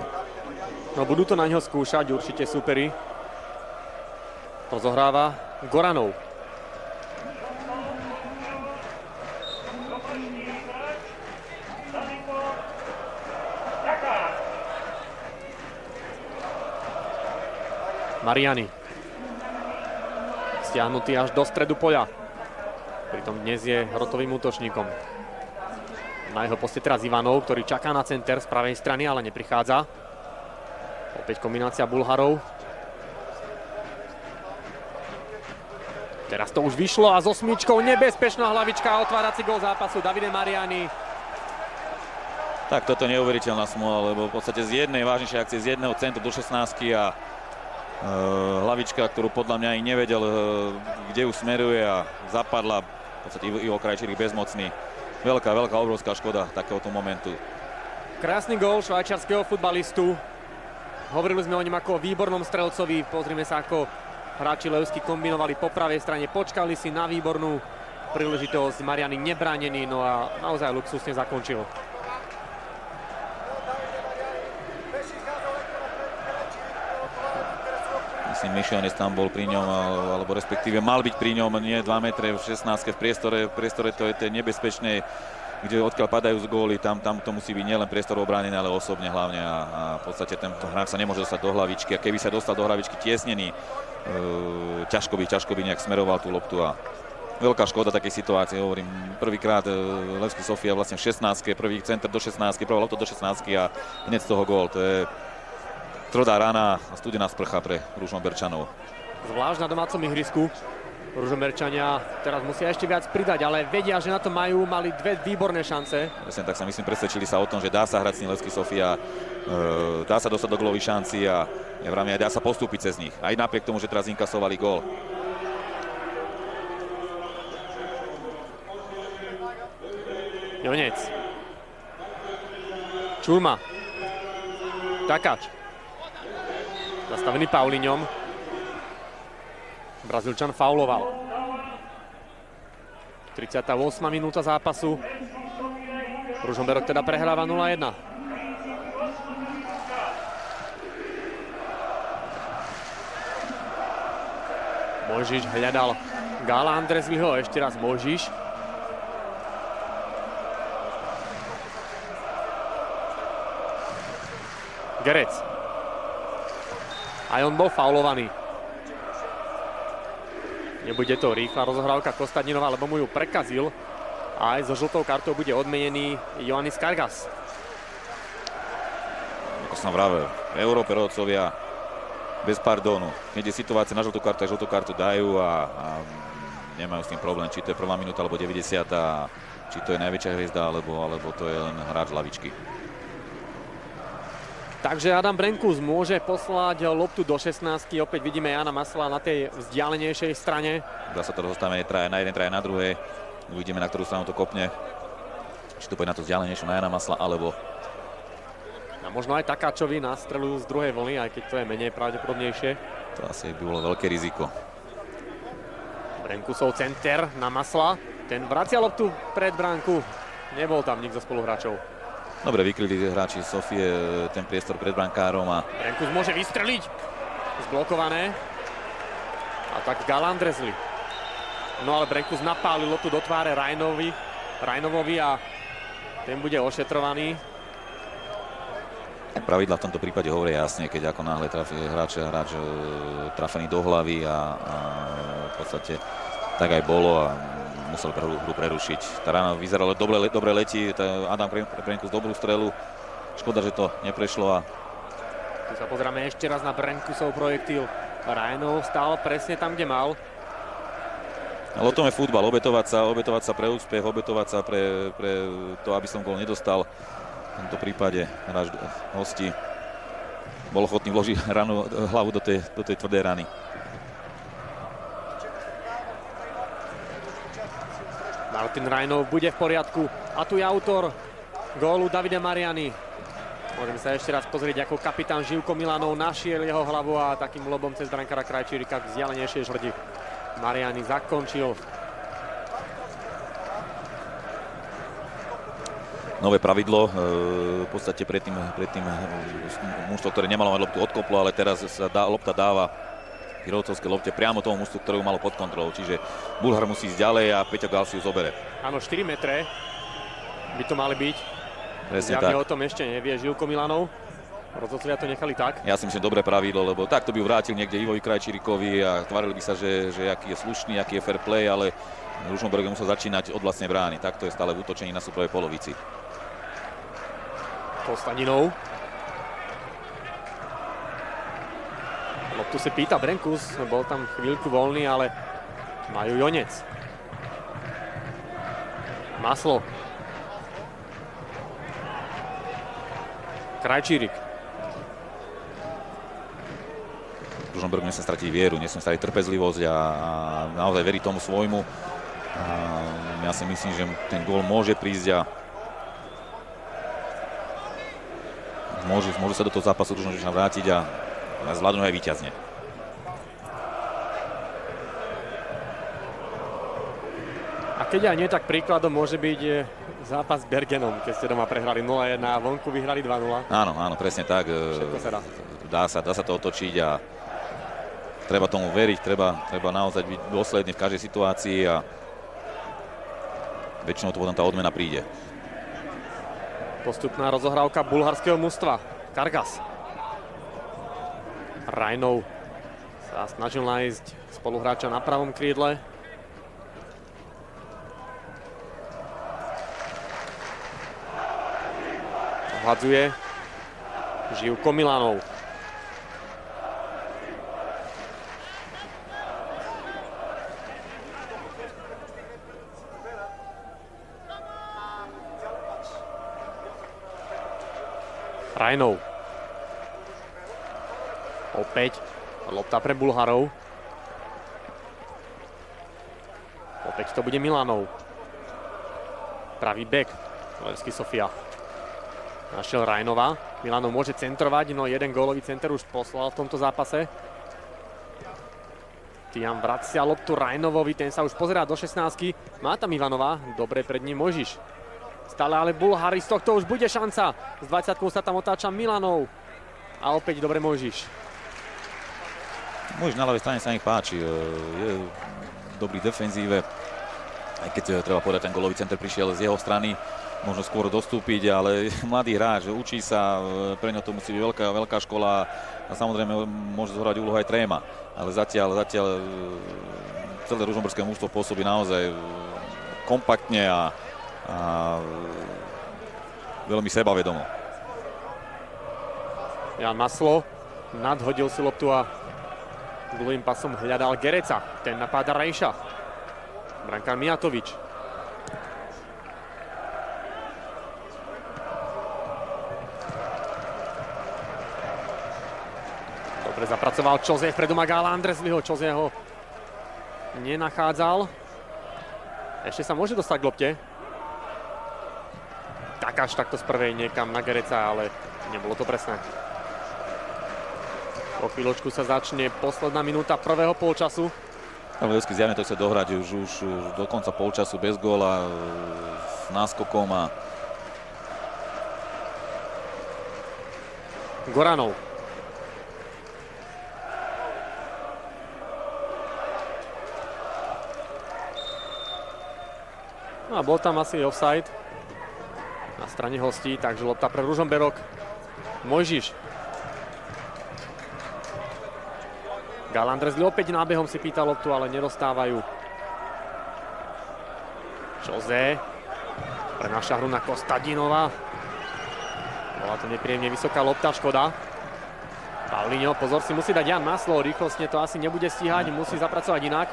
A: No budú to na ňo skúšať určite súperi. Rozohráva Goranov. Mariani. Stiahnutý až do stredu poľa. Pritom dnes je rotovým útočníkom. Na jeho poste teraz Ivanov, ktorý čaká na center z pravej strany, ale neprichádza. Opäť kombinácia Bulharov. Teraz to už vyšlo a s osmičkou nebezpečná hlavička, otvárací gól zápasu Davide Mariani.
B: Tak toto je neuveriteľná smola, lebo v podstate z jednej vážnejšej akcie, z jedného centru do 16 a hlavička, ktorú podľa mňa aj nevedel, kde ju smeruje a zapadla. V podstate Ivo Krajčírik bezmocný. Veľká, obrovská škoda takéhoto momentu.
A: Krásny gól švajčiarskeho futbalistu. Hovorili sme o ňom ako o výbornom strelcovi. Pozrime sa, ako hráči Levsky kombinovali po pravej strane. Počkali si na výbornú príležitosť. Mariani nebránený, no a naozaj luxusne zakončil.
B: Myslím, Mišones tam bol pri ňom, alebo respektíve mal byť pri ňom, nie 2 metre v 16 v priestore to je tej nebezpečnej, kde odkiaľ padajú z góly, tam to musí byť nielen priestor obránený, ale osobne hlavne a v podstate tento hrák sa nemôže dostať do hlavičky a keby sa dostal do hlavičky tiesnený, ťažko by nejak smeroval tú loptu a veľká škoda takej situácie, hovorím, prvýkrát Levski Sofia vlastne v 16, prvý center do 16, prvá lopta do 16 a hneď z toho gól. To je tvrdá rána a studená sprcha pre Ružomberčanov.
A: Zvlášť na domácom ihrisku. Ružomberčania teraz musia ešte viac pridať, ale vedia, že na to mali dve výborné šance.
B: Presne tak sa myslím, presvedčili sa o tom, že dá sa hrať s ním Levski Sofia, dá sa dostať do gólových šancí a aj dá sa postúpiť cez nich. Aj napriek tomu, že teraz inkasovali gól.
A: Jonec. Čulma. Takáč. Zastavený Pauliňom. Brazílčan fauloval. 38. minúta zápasu. Ružomberok teda prehráva 0-1. Mojžiš hľadal Gála Andrezliho. Ešte raz Mojžiš. Gerec. Aj on bol faulovaný. Nebude to rýchla rozohrávka Kostadinova, lebo mu ju prekazil. A aj so žltou kartou bude odmenený Ioannis Kargas.
B: Ako som vravel, v Európe rodcovia bez pardónu. Keď je situácia na žltú kartu, aj žltú kartu dajú a nemajú s tým problém, či to je prvá minúta alebo 90, či to je najväčšia hviezda, alebo to je len hráč lavičky.
A: Takže Adam Brenkus môže poslať loptu do 16. Opäť vidíme Jána Masla na tej vzdialenejšej strane.
B: Dá sa to rozostávať traja na jednej, traja na druhej. Uvidíme, na ktorú stranu to kopne. Či to pôjde na to vzdialenejšie na Jána Masla, alebo...
A: A možno aj Takáčovi nastreľujú z druhej vlny, aj keď to je menej pravdepodobnejšie.
B: To asi by bolo veľké riziko.
A: Brenkusov center na Masla. Ten vracia loptu pred bránku. Nebol tam nik zo spoluhráčov.
B: Dobre vykryli hráči Sofie ten priestor pred brankárom a...
A: Brenkus môže vystreliť. Zblokované. A tak Galandrezli. No ale Brenkus napálil loptu do tváre Rajnovovi a ten bude ošetrovaný.
B: Pravidla v tomto prípade hovoria jasne, keď ako náhle trafí hráč trafený do hlavy a v podstate tak aj bolo a musel hru prerušiť. Tá rána vyzerala dobre letí, Adam Brenkus dobrú strelu. Škoda, že to neprešlo a...
A: Tu sa pozrieme ešte raz na Brenkusov projektil. Rajnov stál presne tam, kde mal.
B: Ale o tom je futbal, obetovať sa pre úspech, obetovať sa pre to, aby som gól nedostal. V tomto prípade hráč hostí bol ochotný vložiť hlavu do tej tvrdej rany.
A: Martin Rajnov bude v poriadku. A tu je autor gólu Davide Mariani. Môžeme sa ešte raz pozrieť, ako kapitán Živko Milanov našiel jeho hlavu a takým lobom cez brankára Krajčírika k vzdialenejšej žrdi Mariani zakončil.
B: Nové pravidlo, v podstate predtým mužstvo, ktoré nemalo mať loptu, odkoplo, ale teraz sa lopta dáva Hirovcovské lopte priamo tomu mužstvu, ktorú malo pod kontrolou. Čiže Bulhar musí ísť ďalej a Peťo Gál si ju zobere.
A: Áno, 4 metre by to mali byť.
B: Presne tak.
A: O tom ešte nevie Žilko Milanov. Rozhodcovia to nechali tak.
B: Ja si myslím, dobré pravidlo, lebo takto by ju vrátil niekde Ivovi Krajčírikovi a tvárili by sa, že aký je slušný, aký je fair play, ale Ružomberok musel začínať od vlastnej brány. Takto je stále v útočení na súpravej polovici.
A: Kostadinov. Loptu si pýta Brenkus, bol tam chvíľku voľný, ale majú Jonec. Maslo. Krajčírik.
B: Ružomberok nesmie stratiť vieru, nesmie stratiť trpezlivosť a naozaj verí tomu svojmu. Ja si myslím, že ten gól môže prísť a môžu sa do toho zápasu Ružomberčania vrátiť a zvládnu aj víťazne.
A: A keď aj nie, tak príkladom môže byť zápas s Bergenom, keď ste doma prehrali 0-1 a vonku vyhrali 2-0.
B: Áno, presne tak.
A: Všetko sa dá.
B: Dá sa to otočiť a treba tomu veriť, treba naozaj byť dôsledný v každej situácii a väčšinou to potom tá odmena príde.
A: Postupná rozohrávka bulharského mužstva. Kargas. Rajnov sa snažil nájsť spoluhráča na pravom krídle. Ohadzuje Živko Milanov. Rajnov. Opäť lopta pre Bulharov. Opäť to bude Milanov. Pravý bek. Levský Sofia. Našiel Rajnova. Milanov môže centrovať, no jeden gólový center už poslal v tomto zápase. Tiam vracia loptu Rajnovovi, ten sa už pozerá do 16. Má tam Ivanova, dobre pred ním Mojžiš. Stále ale Bulhári, z tohto už bude šanca. S 20 sa tam otáča Milanov. A opäť dobre Mojžiš.
B: Mojžiš na ľavej strane sa nech páči. Je dobrý v defenzíve. Aj keď treba povedať, ten gólový center prišiel z jeho strany. Možno skôr dostúpiť, ale mladý hráč, učí sa, pre ňo to musí byť veľká škola a samozrejme môže zohrať úlohu aj tréma. Ale zatiaľ celé ružomberské mužstvo pôsobí naozaj kompaktne a veľmi sebavedomo.
A: Jan Maslo nadhodil si loptu a dlhým pasom hľadal Gereca. Ten napáda Rejša. Brankár Mijatovič. Dobre zapracoval Čozej vpredu Magala Andresliho. Čozej ho nenachádzal. Ešte sa môže dostať k lopte. Tak až takto z prvej niekam na Gereca, ale nebolo to presné. Po chvíľočku sa začne posledná minúta prvého polčasu.
B: Ale Levský zjavne to chce dohrať už do konca polčasu bez góla, s náskokom a...
A: Goranov. No a bol tam asi offside na strane hostí, takže lopta pre Ružomberok. Mojžiš. Galandrezli opäť nábehom si pýta loptu, ale nedostávajú. Jose prenáša hru na Kostadinova. Bola to nepríjemne vysoká lopta, škoda. Paulinho, pozor, si musí dať Jan Maslo, rýchlostne to asi nebude stíhať, musí zapracovať inak.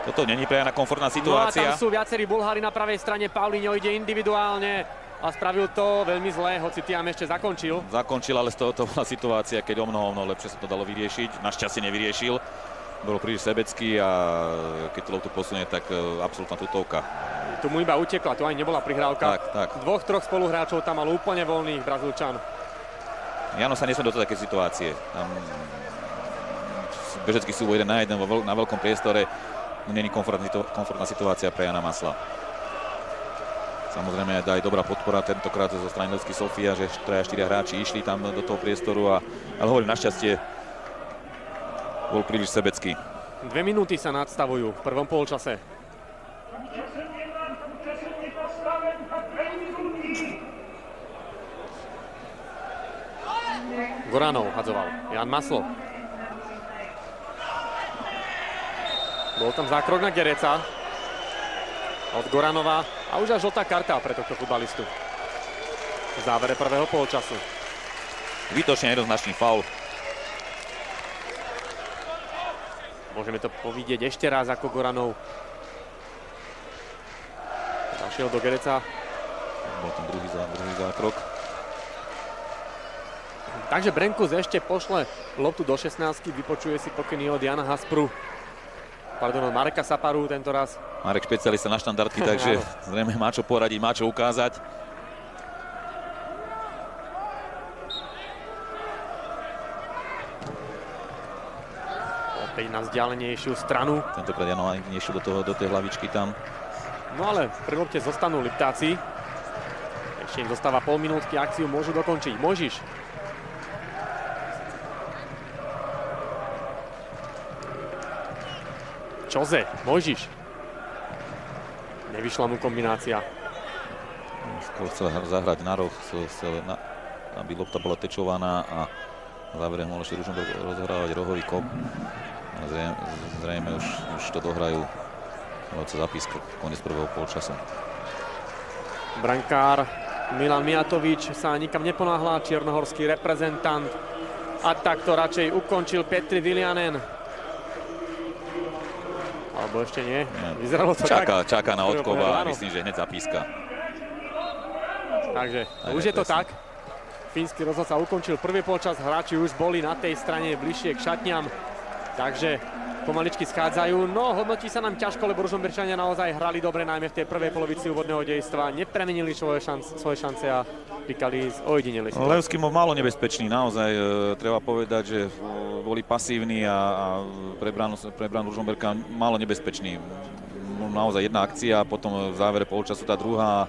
B: Toto není pre Jana komfortná situácia.
A: No a tam sú viacerí Bulhári na pravej strane, Paulinho ide individuálne a spravil to veľmi zlé, hoci Tiam ešte zakončil.
B: Zakončil, ale z toho to bola situácia, keď o mnoho lepšie sa to dalo vyriešiť. Našťastie nevyriešil. Bol príliš sebecký a keď to loptu posunie, tak absolútna tutovka.
A: Tu mu iba utekla, tu ani nebola prihrávka.
B: Tak.
A: Dvoch, troch spoluhráčov tam mal úplne voľných Brazílčan.
B: Jano sa nesme do také situácie. Tam bežecký súboj 1 na 1 na veľkom priestore. Není komfortná situácia pre Jana Masla. Samozrejme aj dobrá podpora tentokrát zo strany Levský Sofia, že 3-4 hráči išli tam do toho priestoru, ale hovorím, našťastie bol príliš sebecký.
A: 2 minúty sa nadstavujú v prvom polčase. Goranov hadzoval. Jan Maslo. Bol tam zákrok na Gereca od Goranova a už až žltá karta pre tohto futbalistu v závere prvého polčasu.
B: Výtočne jednoznačný faul.
A: Môžeme to povidieť ešte raz, ako Goranov zašiel do Gereca.
B: Bol tam druhý zákrok.
A: Takže Brenkus ešte pošle loptu do 16, vypočuje si pokyny od Jana Haspru. Pardon, od Mareka Saparu tento raz.
B: Marek špecialista na štandardky, takže zrejme má čo poradiť, má čo ukázať.
A: Opäť na vzdialenejšiu stranu.
B: Tentokrát Jano nešiel do tej hlavičky tam.
A: No ale pri lopte zostanú Liptáci. Ešte im zostáva pol minútky, akciu môžu dokončiť. Mojžiš. Čoze, Mojžiš. Nevyšla mu kombinácia.
B: Skôr chcel zahrať na roh, aby lopta bola tečovaná a v závere mohol ešte Ružomberok rozohrávať rohový kop. Zrejme už to dohrajú zapísk koniec prvého polčasu.
A: Brankár Milan Mijatovič sa nikam neponáhla, čiernohorský reprezentant. A takto radšej ukončil Petri Viljanen. Alebo ešte nie. Vyzeralo to tak.
B: Čaká na odkop a myslím, že hneď zapíska.
A: Takže už je to tak. Fínsky rozhodca ukončil prvý polčas, hráči už boli na tej strane bližšie k šatniam. Takže pomaličky schádzajú. No, hodnotí sa nám ťažko, lebo Ružomberčania naozaj hrali dobre, najmä v tej prvej polovici úvodného dejstva. Nepremenili svoje šance a vykali z ojedinelej situácie.
B: Levský bol málo nebezpečný, naozaj treba povedať, že boli pasívni a pre bránu Ružomberka málo nebezpečný. Naozaj jedna akcia a potom v závere polčasu tá druhá.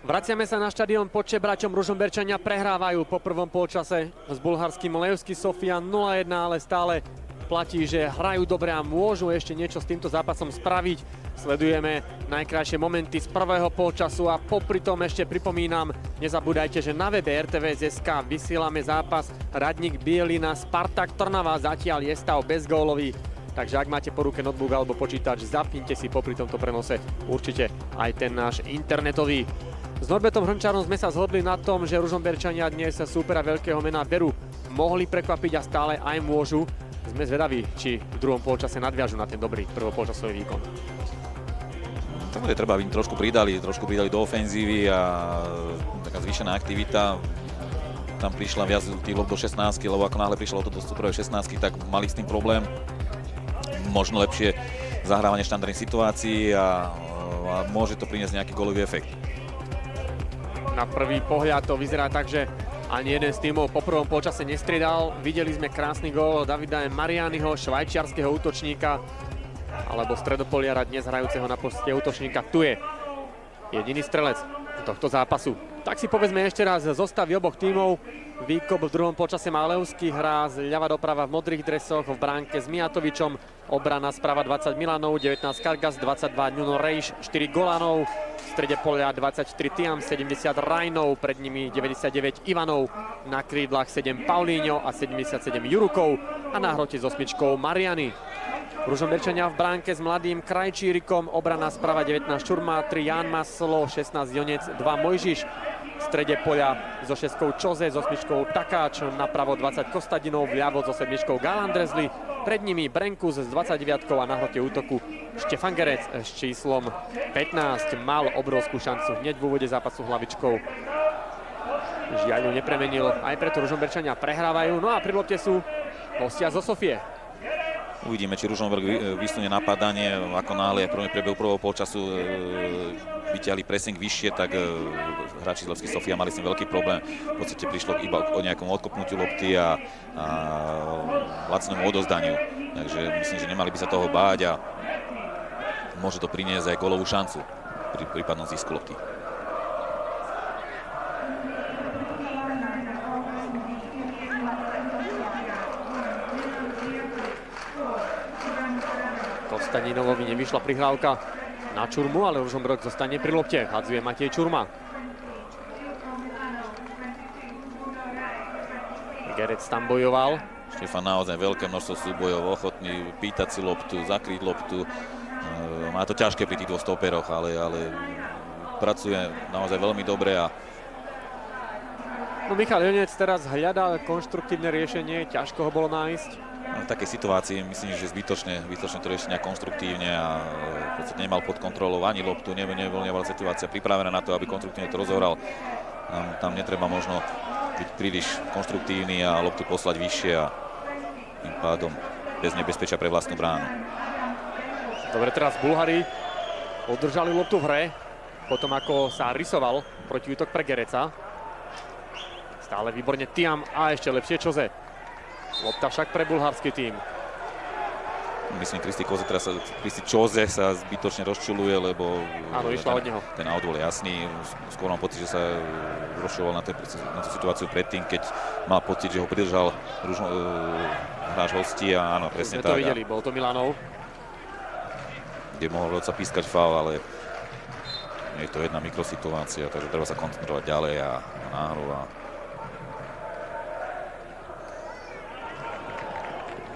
A: Vraciame sa na štadión pod Čebračom. Ružomberčania prehrávajú po prvom polčase s bulharským Levski Sofia 0-1, ale stále platí, že hrajú dobre a môžu ešte niečo s týmto zápasom spraviť. Sledujeme najkrajšie momenty z prvého polčasu a popri tom ešte pripomínam, nezabúdajte, že na webe RTVS.sk vysielame zápas Radník Bielina Spartak Trnava. Zatiaľ je stav bezgólový. Takže ak máte po ruke notebook alebo počítač, zapnite si popri tomto prenose určite aj ten náš internetový. S Norbertom Hrnčárom sme sa zhodli na tom, že Ružomberčania dnes súpera veľkého mena Veru mohli prekvapiť a stále aj môžu. Sme zvedaví, či v druhom polčase nadviažu na ten dobrý prvopolčasový výkon.
B: To je treba, aby trošku pridali do ofenzívy a taká zvýšená aktivita. Tam prišla viac tých lob do 16, lebo ako náhle prišlo to do prvej 16, tak mali s tým problém. Možno lepšie zahrávanie štandardných situácií a môže to priniesť nejaký gólový efekt.
A: Na prvý pohľad to vyzerá tak, že ani jeden z tímov po prvom polčase nestriedal. Videli sme krásny gól Davida Marianiho, švajčiarskeho útočníka, alebo stredopoliara dnes hrajúceho na poste útočníka. Tu je jediný strelec tohto zápasu. Tak si povedzme ešte raz zostavy oboch tímov. Výkop v druhom polčase má Levský, hrá zľava doprava v modrých dresoch, v bránke s Mijatovičom, obrana sprava 20 Milanov, 19 Kargas, 22 Nuno Rejš, 4 Golanov, v strede poľa 24 Tiam, 70 Rajnov, pred nimi 99 Ivanov, na krídlach 7 Paulíňo a 77 Jurukov a na hrote s osmičkou Mariany. Ružomberčania v bránke s mladým Krajčírikom, obrana sprava 19 Čurma, 3 Ján Maslo, 16 Jonec, 2 Mojžiš, v strede poľa so 6 Čoze, s osmičkou Takáč, napravo 20 Kostadinov, vľavo so 7 Galandrezli, pred nimi Brenkus s 29 a na hrote útoku Štefan Gerec s číslom 15. Mal obrovskú šancu hneď v úvode zápasu hlavičkou. Žiaľ ju nepremenil, aj preto Ružomberčania prehrávajú. No a pri lopte sú hostia zo Sofie.
B: Uvidíme, či Ružomberok vysunie napadanie. Ako náhle v priebehu prvého polčasu vyťahli pressing vyššie, tak hráči z Levský Sofia mali s tým veľký problém. V podstate prišlo iba o nejakom odkopnutiu lopty a lacnému odozdaniu. Takže myslím, že nemali by sa toho báť a môže to priniesť aj gólovú šancu pri prípadnom zisku lopty.
A: Kostaninovovi nevyšla prihrávka na Čurmu, ale Ružomberok zostane pri lopte. Hadzuje Matej Čurma. Gerec tam bojoval.
B: Štefan naozaj veľké množstvo súbojov, ochotný pýtať si loptu, zakryť loptu. Má to ťažké pri tých dvoch stoperoch, ale pracuje naozaj veľmi dobre.
A: No Michal Jonec teraz hľadá konštruktívne riešenie, ťažko ho bolo nájsť.
B: V takej situácii myslím, že zbytočne to riešenia konštruktívne a v podstate nemal pod kontrolou ani loptu, nebola situácia pripravená na to, aby konštruktívne to rozohral. Tam netreba možno byť príliš konštruktívny a loptu poslať vyššie a tým pádom bez nebezpečia pre vlastnú bránu.
A: Dobre, teraz Bulhári udržali loptu v hre, potom ako sa rysoval protiútok pre Gereca. Stále výborne Tiam a ešte lepšie Čoze. Lopta však pre bulharský tím.
B: Myslím, Kristi Čoze sa zbytočne rozčuluje, lebo
A: áno, išla od neho.
B: Ten aut bol jasný. Skôr mám pocit, že sa rozčuloval na tú situáciu predtým, keď mal pocit, že ho pridržal hráč hostí a áno, presne tak.
A: Sme to videli, bol to Milanov.
B: Kde mohol sa pískať faul, ale je to jedna mikrosituácia, takže treba sa koncentrovať ďalej a náhru a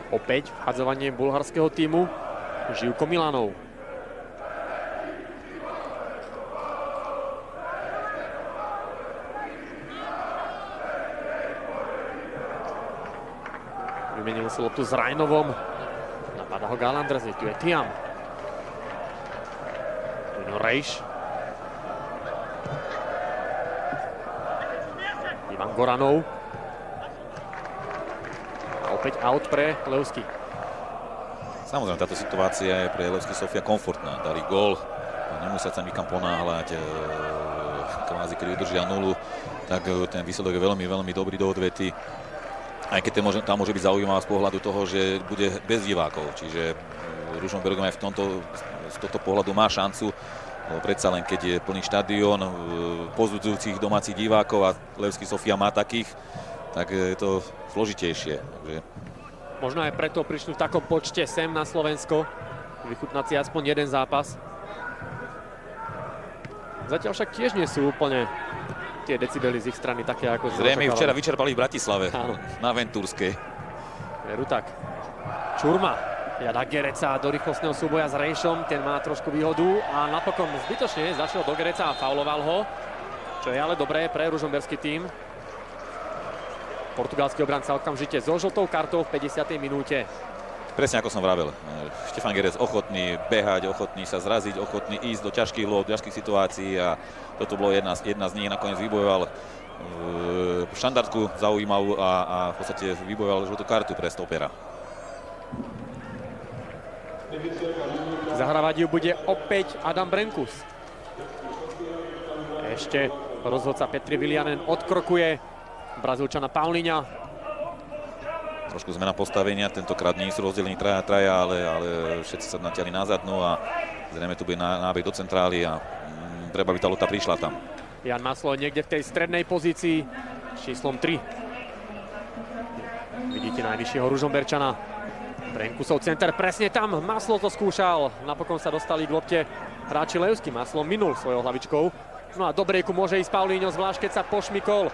B: opäť vhadzovanie bulharského tímu. Živko Milanov.
A: Vymenil si loptu s Rajnovom. Napadá ho Galandrzi, tu je Tiam. Junior Rejš. Ivan Goranov. A opäť out pre Levský.
B: Samozrejme, táto situácia je pre Levský Sofia komfortná. Dali gól, nemusia sa nikam ponáhľať, kvázi keď udržia nulu, tak ten výsledok je veľmi, veľmi dobrý do odvety. Aj keď tá môže byť zaujímavá z pohľadu toho, že bude bez divákov. Čiže Ružomberok aj z tohto pohľadu má šancu. Predsa len, keď je plný štadión, pozbudzujúcich domácich divákov a Levský Sofia má takých, tak je to zložitejšie. Takže...
A: Možno aj preto prišli v takom počte sem na Slovensko. Vychutnať si aspoň jeden zápas. Zatiaľ však tiež nie sú úplne tie decibely z ich strany také, ako
B: zrejme ich včera vyčerpali v Bratislave,
A: áno,
B: na Ventúrskej.
A: Veru tak. Čurma jada Gereca do rýchlostného súboja s Rejšom, ten má trošku výhodu a napokon zbytočne zašiel do Gereca a fauloval ho, čo je ale dobré pre ružomberský tím. Portugalský obranca okamžite so žltou kartou v 50. minúte.
B: Presne ako som vravel. Štefan Gerec ochotný behať, ochotný sa zraziť, ochotný ísť do ťažkých lôb, ťažkých situácií a toto bolo jedna z nich. Nakoniec vybojoval štandardku zaujímavú a v podstate vybojoval žltú kartu pre stopera.
A: Zahrávať ju bude opäť Adam Brenkus. Ešte rozhodca Petri Vilianen odkrokuje Brazílčana Paulinha.
B: Trošku zmena postavenia, tentokrát nie sú rozdelení traja, ale všetci sa natiahli na zadnú a zrejme tu bude nábeh do centrály a treba by tá lopta prišla tam.
A: Jan Maslo niekde v tej strednej pozícii s číslom 3. Vidíte najvyššieho Ružomberčana. Brenkusov center presne tam, Maslo to skúšal, napokon sa dostali k lopte hráči Levský. Maslo minul svojou hlavičkou. No a do breaku môže ísť Paulinho, zvlášť keď sa pošmykol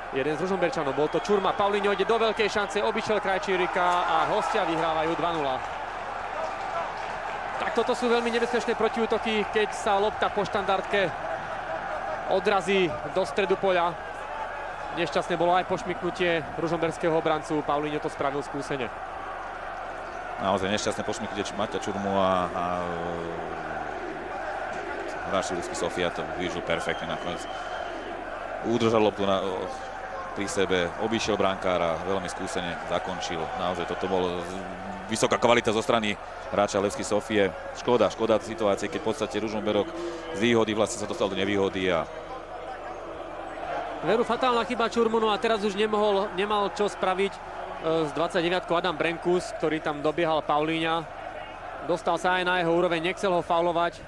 A: jeden z Ružomberčanov, bol to Čurma. Paulinho ide do veľkej šance, obišiel Krajčírika a hostia vyhrávajú 2-0. Tak toto sú veľmi nebezpečné protiútoky, keď sa lopta po štandardke odrazí do stredu poľa. Nešťastné bolo aj pošmyknutie ružomberského obrancu, Paulinho to spravil skúsene.
B: Naozaj nešťastné pošmyknutie Maťa Čurmu a hráč Levský Sofia to využil perfektne nakoniec. Udržal loptu pri sebe, obišiel brankára, veľmi skúsene zakončil. Naozaj toto bol vysoká kvalita zo strany hráča Levský Sofie. Škoda situácie, keď v podstate Ružomberok z výhody vlastne sa dostal do nevýhody a
A: Veru fatálna chyba Čurmu, no a teraz už nemal čo spraviť z 29-kou Adam Brenkus, ktorý tam dobiehal Paulinha. Dostal sa aj na jeho úroveň, nechcel ho faulovať.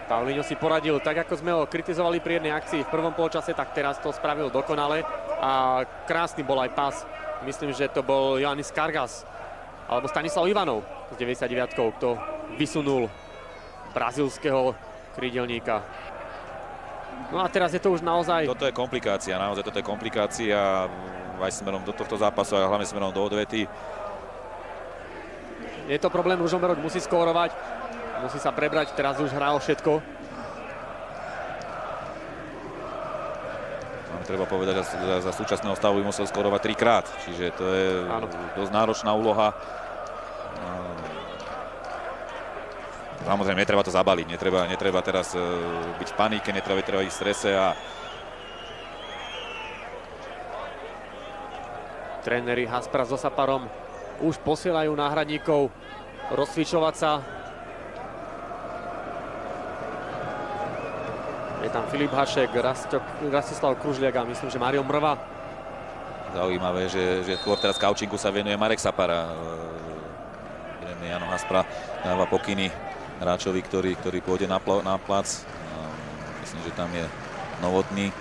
A: Paulinho si poradil tak, ako sme ho kritizovali pri jednej akcii v prvom polčase, tak teraz to spravil dokonale a krásny bol aj pas. Myslím, že to bol Ioannis Kargas alebo Stanislav Ivanov s 99-kou, kto vysunul brazílskeho krídelníka. No a teraz je to už naozaj...
B: Toto je komplikácia, naozaj toto je komplikácia aj smerom do tohto zápasu a hlavne smerom do odvety.
A: Je to problém, Ružomberok musí skórovať, musí sa prebrať, teraz už hrá o všetko.
B: Treba povedať, že za súčasného stavu by musel skórovať 3-krát, čiže to je dosť náročná úloha. Samozrejme, netreba to zabaliť, netreba teraz byť v panike, netreba byť v strese a
A: tréneri Haspra so Saparom už posielajú náhradníkov rozcvičovať sa. Je tam Filip Hašek, Rastislav Kružliak a myslím, že Mário Mrva.
B: Zaujímavé, že skôr teraz kaučingu sa venuje Marek Sapara. Jano Haspra dáva pokyny hráčovi, ktorý pôjde na plac. Myslím, že tam je Novotný.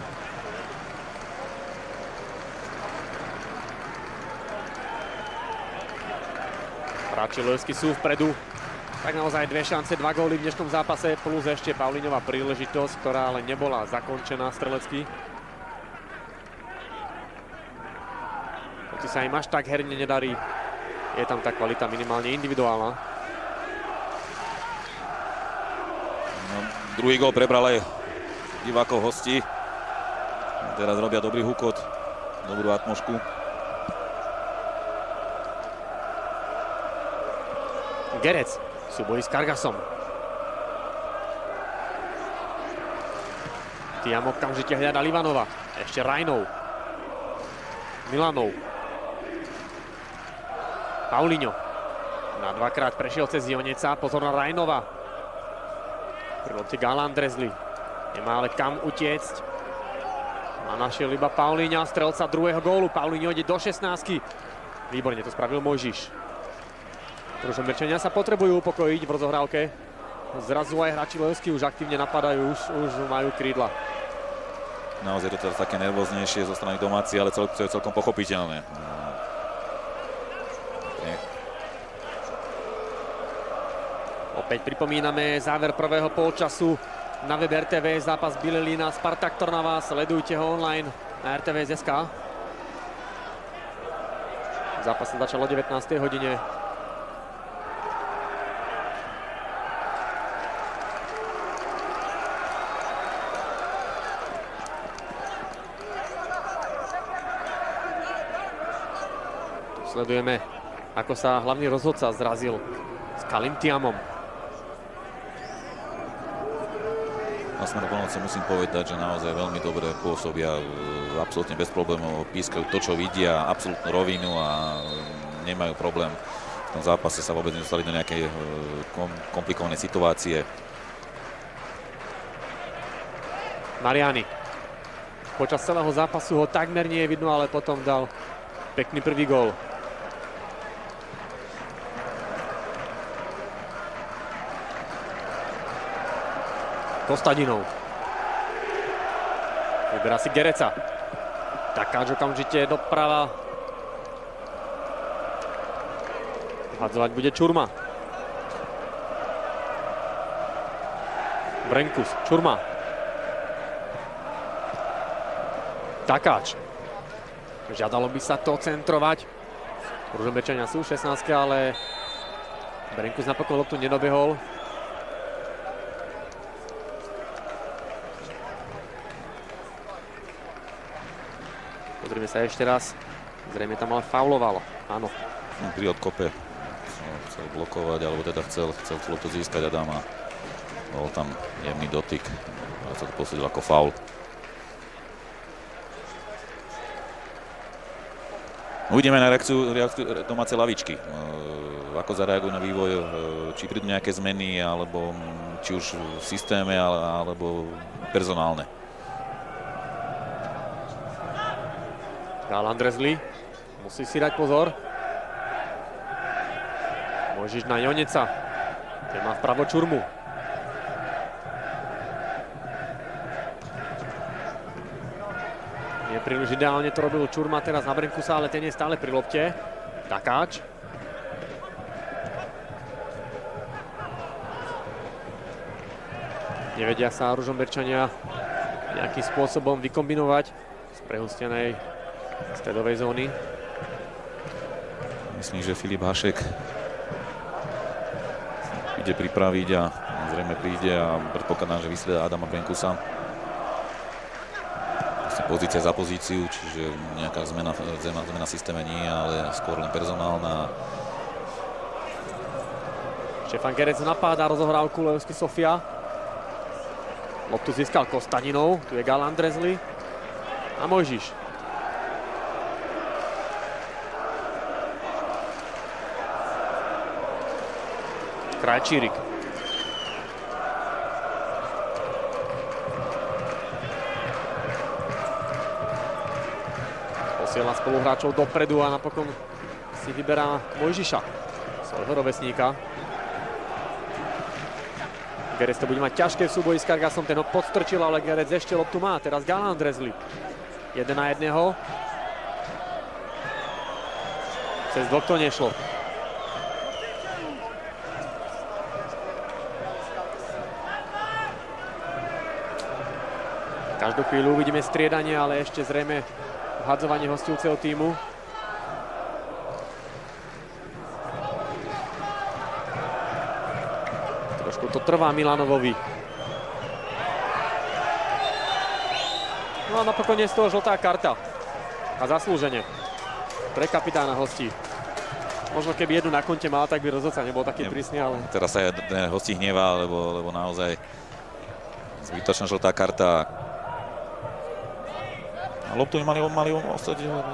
A: Hráči Levský sú vpredu. Tak naozaj dve šance, 2 góly v dnešnom zápase, plus ešte Paulinhová príležitosť, ktorá ale nebola zakončená strelecky. Hoci sa im až tak herne nedarí, je tam tá kvalita minimálne individuálna.
B: No, druhý gól prebral aj divákov hostí. Teraz robia dobrý hukot, dobrú atmošku.
A: Gerec v súboji s Kargasom. Tiam okamžite hľadá Ivanova. Ešte Rajnov. Milanov. Paulinho. Na dvakrát prešiel cez Joneca. Pozor na Rajnova. Pri lopte Galandrezli. Nemá ale kam utiecť. A našiel iba Paulinha, strelca druhého gólu. Paulinho ide do 16. Výborne to spravil Mojžiš. Ružomberčania sa potrebujú upokojiť v rozohrávke. Zrazu aj hráči Levsky už aktívne napadajú, už majú krídla.
B: Naozaj to teraz také nervóznejšie zo strany domáci, ale to je celkom pochopiteľné.
A: Opäť pripomíname záver prvého polčasu na web RTV, zápas Bielina Spartak Trnava. Sledujte ho online na RTVS.sk. Zápas sa začal o 19. hodine. Sledujeme, ako sa hlavný rozhodca zrazil s Kalim Tiamom.
B: Na Smeru Konovce musím povedať, že naozaj veľmi dobre pôsobia, absolútne bez problémov pískajú to, čo vidia, absolútnu rovinu a nemajú problém. V tom zápase sa vôbec nedostali do nejakej komplikovanej situácie.
A: Mariani. Počas celého zápasu ho takmer nie je vidno, ale potom dal pekný prvý gól. Kostadinov. Vyberá si Gereca. Takáč okamžite doprava. Hadzovať bude Čurma. Brenkus, Čurma. Takáč. Žiadalo by sa to centrovať. Ružomberčania sú 16, ale Brenkus napokon loptu nedobehol. Pozrieme sa ešte raz. Zrejme tam ale faulovalo. Áno.
B: Pri odkope chcel blokovať, alebo teda chcel to získať Adama. Bol tam jemný dotyk. Ale sa to posúdil ako faul. Uvidíme na reakciu domácej lavičky. Ako zareagujú na vývoj, či prídu nejaké zmeny, alebo či už v systéme, alebo personálne.
A: Galandrezli musí si dať pozor. Mojžiš na Joneca. Ten má vpravo Čurmu. Nie príliš ideálne to robil Čurma teraz na Brenkusa, ale ten je stále pri lopte. Takáč. Nevedia sa Ružomberčania nejakým spôsobom vykombinovať z prehustenej stredovej zóny.
B: Myslím, že Filip Hašek ide pripraviť a zrejme príde a predpokladám, že vysledá Adama Brenkusa. Pozícia za pozíciu, čiže nejaká zmena v systéme nie, ale skôr len personálna.
A: Štefan Gerec napáda rozohrávku Levski Sofia. Loptu získal Kostadinov, tu je Galandrezli a Mojžiš. Krajčírik. Posiela spoluhráčov dopredu a napokon si vyberá Mojžiša, svojho rovesníka. Gerec to bude mať ťažké v súboji s Kargasom, ten ho podstrčil, ale Gerec ešte loptu má. Teraz Galandrezli. 1 na 1. Cez dvoch to nešlo. Každú chvíľu uvidíme striedanie, ale ešte zrejme vhadzovanie hostujúceho tímu. Trošku to trvá Milanovovi. No a napokon je z toho žltá karta. A zaslúžene pre kapitána hostí. Možno keby jednu na konte mal, tak by rozhodca nebol taký prísny, ale...
B: Teraz sa hosti hnevá, lebo naozaj zbytočná žltá karta. A loptu mali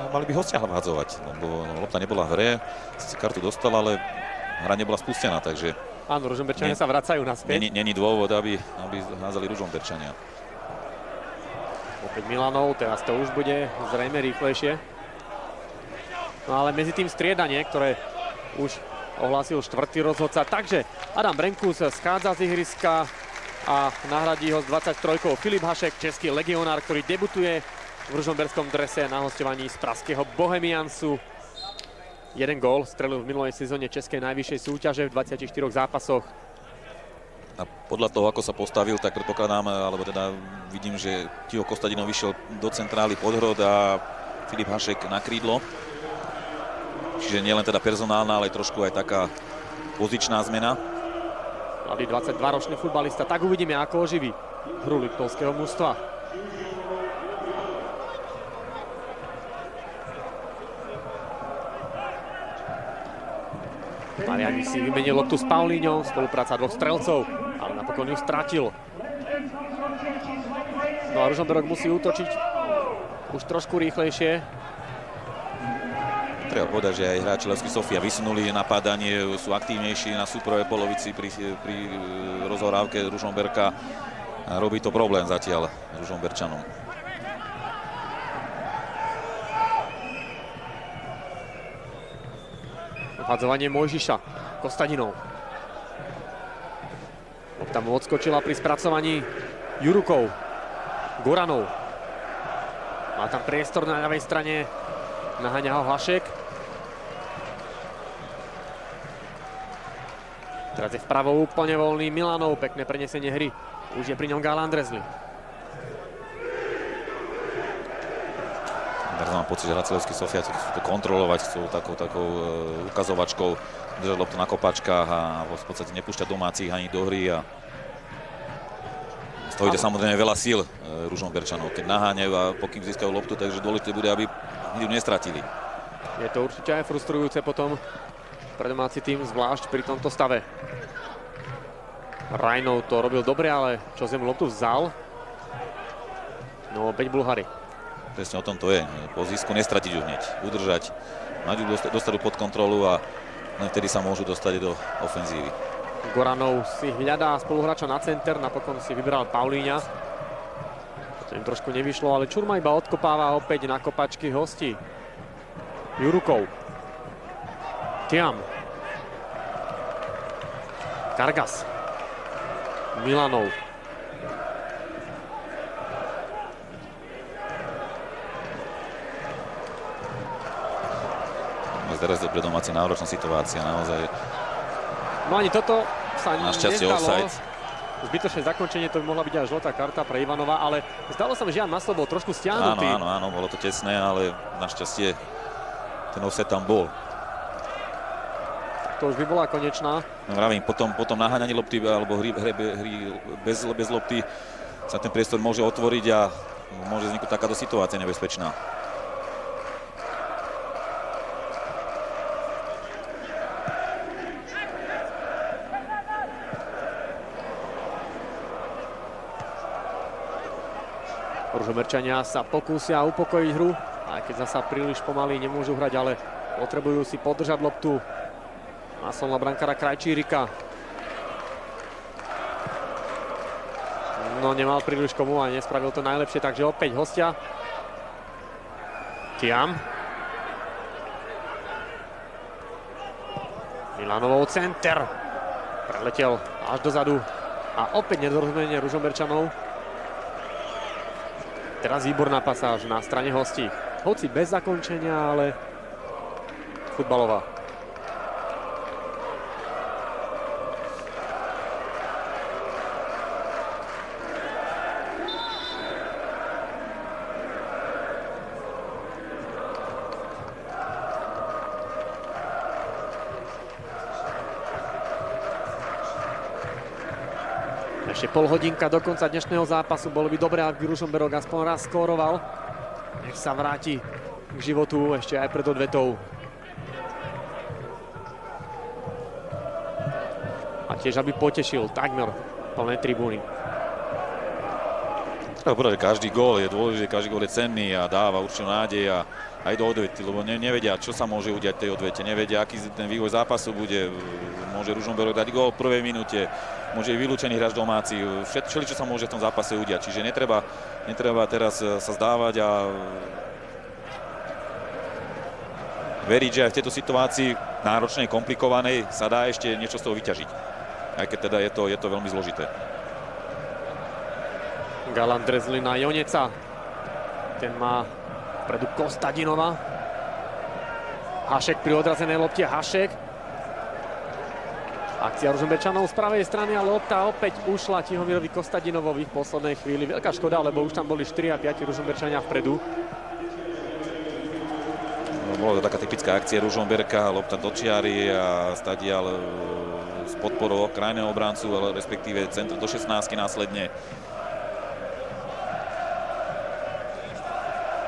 B: by hostia vhadzovať, lebo lopta nebola v hre, sice kartu dostal, ale hra nebola spustená, takže...
A: Áno, Ružomberčania sa vracajú naspäť.
B: Není dôvod, aby hádzali Ružomberčania.
A: Opäť Milanov, teraz to už bude zrejme rýchlejšie. No ale medzi tým striedanie, ktoré už ohlásil štvrtý rozhodca. Takže Adam Bremkus schádza z ihriska a nahradí ho s 23-kou Filip Hašek, český legionár, ktorý debutuje v ružomberskom drese na hosťovaní z pražského Bohemiansu. Jeden gól strelil v minulej sezóne českej najvyššej súťaže v 24 zápasoch.
B: A podľa toho, ako sa postavil, tak predpokladám, alebo teda vidím, že Tiho Kostadinov vyšiel do centrály Podhrod a Filip Hašek na krídlo. Čiže nielen teda personálna, ale trošku aj taká pozičná zmena.
A: Mladý 22-ročný futbalista, tak uvidíme, ako oživí hru liptovského mužstva. Mariani si vymenil loptu s Paulíňou, spolupráca dvoch strelcov, ale napokon ju stratil. No a Ružomberok musí útočiť už trošku rýchlejšie.
B: Treba povedať, že aj hráči Levský Sofia vysunuli napádanie, sú aktívnejší na súpravej polovici pri rozhrávke Ružomberka. A robí to problém zatiaľ Ružomberčanom.
A: Vhadzovanie Mojžiša, Kostadinov. Lopta mu odskočila pri spracovaní Jurukov, Goranov. Má tam priestor na ľavej strane, naháňa ho Hašek. Teraz je vpravo úplne voľný Milanov, pekné prenesenie hry. Už je pri ňom Gal Andrezli.
B: Teraz mám pocit, že hráči Levský Sofia chcú to kontrolovať, chcú takou ukazovačkou držať loptu na kopačkách a v podstate nepúšťať domácich ani do hry. A stojí to samozrejme veľa síl Ružomberčanov, keď naháňajú a pokým získajú loptu, takže dôležité bude, aby ju nestratili.
A: Je to určite aj frustrujúce potom pre domáci tým, zvlášť pri tomto stave. Rajnov to robil dobre, ale čo zem loptu vzal. No opäť Bulhari.
B: Presne o tom to je. Po zisku nestratiť ju hneď. Udržať, mať ju dostať pod kontrolu a len vtedy sa môžu dostať do ofenzívy.
A: Goranov si hľadá spoluhráča na center, napokon si vybral Paulíňa. To im trošku nevyšlo, ale Čurma iba odkopáva opäť na kopačky hostí. Jurukov. Tiam. Kargas. Milanov.
B: Teraz je pre domáci náročná situácia, naozaj.
A: No ani toto sa
B: našťastie
A: nezdalo.
B: offside.
A: Zbytočné zakončenie, to by mohla byť aj žltá karta pre Ivanova, ale zdalo sa mi, že Jan Maslo bol trošku stiahnutý.
B: Áno, bolo to tesné, ale našťastie ten offside tam bol.
A: To už by bola konečná.
B: Vravím, potom naháňanie lopty alebo hry bez lopty sa ten priestor môže otvoriť a môže vzniknúť takáto situácia nebezpečná.
A: Ružomberčania sa pokúsia upokojiť hru, aj keď zasa príliš pomaly nemôžu hrať, ale potrebujú si podržať loptu. Náslova brankára Krajčírika. No nemal príliš komu a nespravil to najlepšie, takže opäť hostia. Tiam. Milanovou center. Preletel až dozadu a opäť nedorozumenie Ružomberčanov. Teraz výborná pasáž na strane hostí. Hoci bez zakončenia, ale futbalová. Ešte pol hodinka do konca dnešného zápasu. Bolo by dobré, aby Ružomberok aspoň raz skóroval. Nech sa vráti k životu ešte aj pred odvetou. tiež aby potešil takmer plné tribúny.
B: Treba povedať, že každý gól je dôležitý, každý gól je cenný a dáva určitú nádej a aj do odvety, lebo nevedia, čo sa môže udiať v tej odvete, nevedia, aký ten vývoj zápasu bude. Môže Ružomberok dať gól v prvej minúte, môže vylúčený hráč domáci, čo sa môže v tom zápase udiať. Čiže netreba teraz sa zdávať a veriť, že aj v tejto situácii náročnej, komplikovanej sa dá ešte niečo z toho vyťažiť. Aj keď teda je to veľmi zložité.
A: Galant drezli na Joneca. Ten má vpredu Kostadinova. Hašek pri odrazenej lopte. Hašek. Akcia Ružomberčanov z pravej strany a lopta opäť ušla Tihomirovi Kostadinovovi v poslednej chvíli. Veľká škoda, lebo už tam boli 4 a 5 Ružomberčania vpredu.
B: Bola to taká typická akcia Ružomberka, lopta do čiary a stadiaľ s podporou krajného obrancu, ale respektíve centr do 16 následne.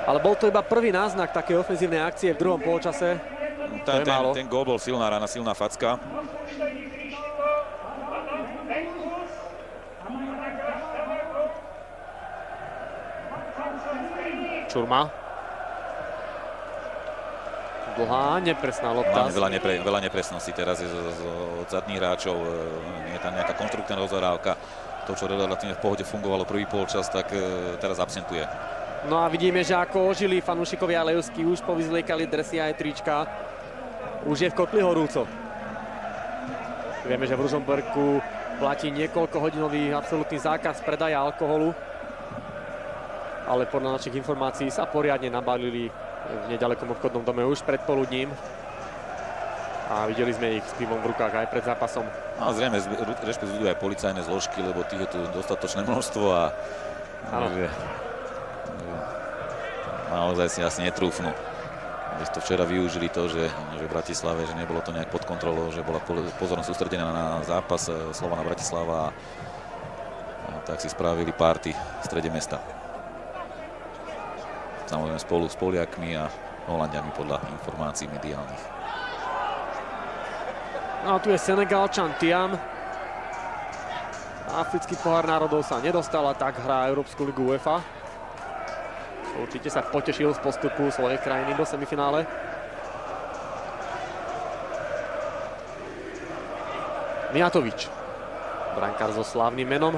A: Ale bol to iba prvý náznak takej ofenzívnej akcie v druhom poločase.
B: Ten gól bol silná rána, silná facka.
A: Čurma. Dlhá, nepresná lopta.
B: Veľa nepresnosti teraz je od zadných hráčov. Je tam nejaká konštruktívna rozhrávka. To, čo relatívne v pohode fungovalo prvý polčas, tak teraz absentuje.
A: No a vidíme, že ako ožili fanúšikovia Levsky, už povyzliekali dresy aj trička. Už je v kotli horúco. Vieme, že v Ružomberku platí niekoľkohodinový absolútny zákaz predaja alkoholu. Ale podľa našich informácií sa poriadne nabalili v nedalekom obchodnom dome už pred poludním. A videli sme ich s pivom v rukách aj pred zápasom.
B: No, zrejme rešpektujú aj policajné zložky, lebo tých je tu dostatočné množstvo a naozaj si asi netrúfnu. Veď to včera využili to, že v Bratislave, že nebolo to nejak pod kontrolou, že bola pozornosť sústredená na zápas Slovana Bratislava a tak si spravili party v strede mesta. Samozrejme spolu s Poliakmi a Holandiami podľa informácií mediálnych.
A: No a tu je Senegalčan Tiam. Africký pohár národov sa nedostal a tak hrá Európsku ligu UEFA. Určite sa potešil z postupu svojej krajiny do semifinále. Mijatovič, brankár so slávnym menom.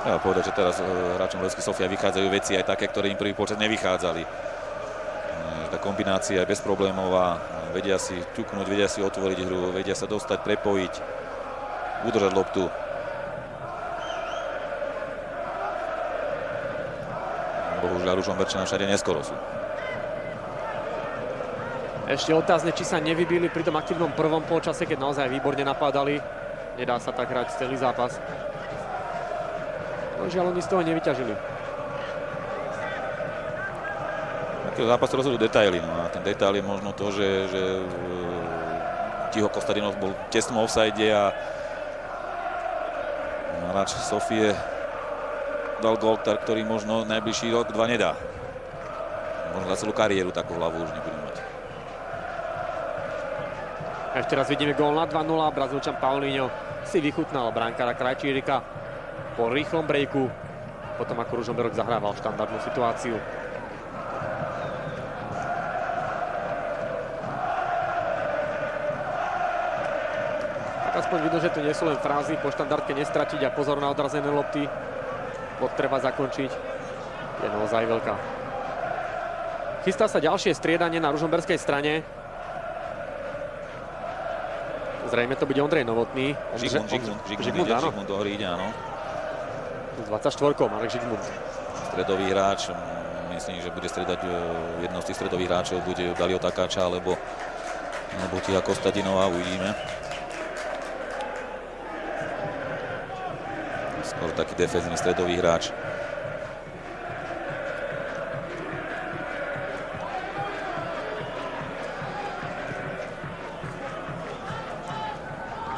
B: Treba povedať, že teraz hráčom Levski Sofia vychádzajú veci aj také, ktoré im prvý počas nevychádzali. Tá kombinácia je bezproblémová, vedia si ťuknúť, vedia si otvoriť hru, vedia sa dostať, prepojiť, udržať loptu. Bohužiaľ, Ružomberčania všade neskoro sú.
A: Ešte otázne, či sa nevybili pri tom aktívnom prvom polčase, keď naozaj výborne napádali. Nedá sa tak hrať celý zápas. No žiaľ, oni z toho nevyťažili.
B: Takého zápasu rozhodujú detaily. No a ten detail je možno to, že Tiho Kostadinov bol v tesnom offside a hráč Sofie dal gól, ktorý možno najbližší rok, 2 nedá. Možno za celú kariéru takú hlavu už nebudú mať.
A: Ešte raz vidíme gól na 2-0. Brazílčan Paulinho si vychutnal brankára Krajčírika po rýchlom breaku, potom ako Ružomberok zahrával štandardnú situáciu. Tak aspoň vidno, že to nie sú len frázy, po štandardke nestratiť a pozor na odrazené lopty. Treba zakončiť, je naozaj veľká. Chystá sa ďalšie striedanie na ružomberskej strane. Zrejme to bude Ondrej Novotný.
B: Žigmund do hry ide, áno.
A: S 24-kou Marek Žigmund.
B: Stredový hráč, myslím, že bude stredať jedno z tých stredových hráčov, bude Dalio Takáča alebo Tiha Kostadinova, uvidíme. Skôr taký defenzívny stredový hráč.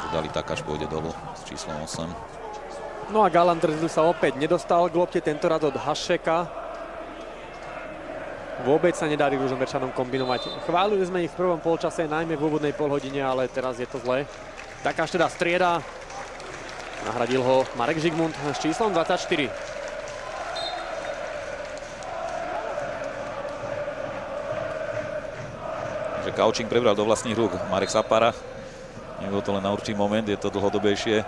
B: Dali Takáč pôjde dolu s číslom 8.
A: No a Galant sa opäť nedostal k lopte, tentoraz od Hašeka. Vôbec sa nedarí Ružomberčanom kombinovať. Chválili sme ich v prvom polčase, najmä v úvodnej polhodine, ale teraz je to zlé. Takáž teda strieda. Nahradil ho Marek Žigmund s číslom 24.
B: Takže Kaučík prebral do vlastných rúk Marek Sapara. Nebolo to len na určitý moment, je to dlhodobejšie.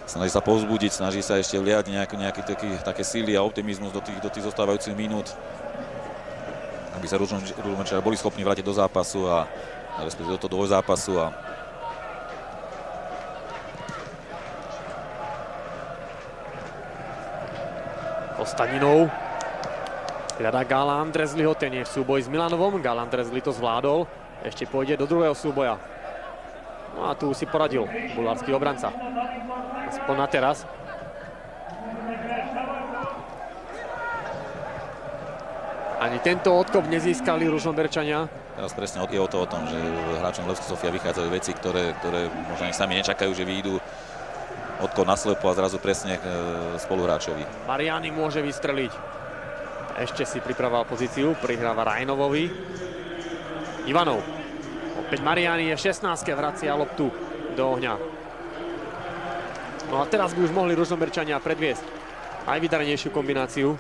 B: Snaží sa povzbudiť, snaží sa ešte vliať nejaké také síly a optimizmus do tých zostávajúcich minút, aby sa Ružomberčania boli schopní vrátiť do zápasu a respektíve do toho dvojzápasu.
A: Kostaninov hľadá Gála Andrezliho, ten je v súboji s Milanovom. Gál Andrezli to zvládol, ešte pôjde do druhého súboja. No a tu si poradil bulharský obranca. Aspoň na teraz. Ani tento odkop nezískali Ružomberčania.
B: Teraz presne je o tom, že hráčom Levski Sofia vychádzajú veci, ktoré možno ani sami nečakajú, že vyjdú odkop naslepo a zrazu presne spoluhráčovi.
A: Mariani môže vystreliť. Ešte si pripravoval pozíciu, prihráva Rajnovovi. Ivanov. Opäť Mariani je v 16-ke, vracia loptu do ohňa. No a teraz by už mohli Ružomberčania predviesť aj vydarenejšiu kombináciu.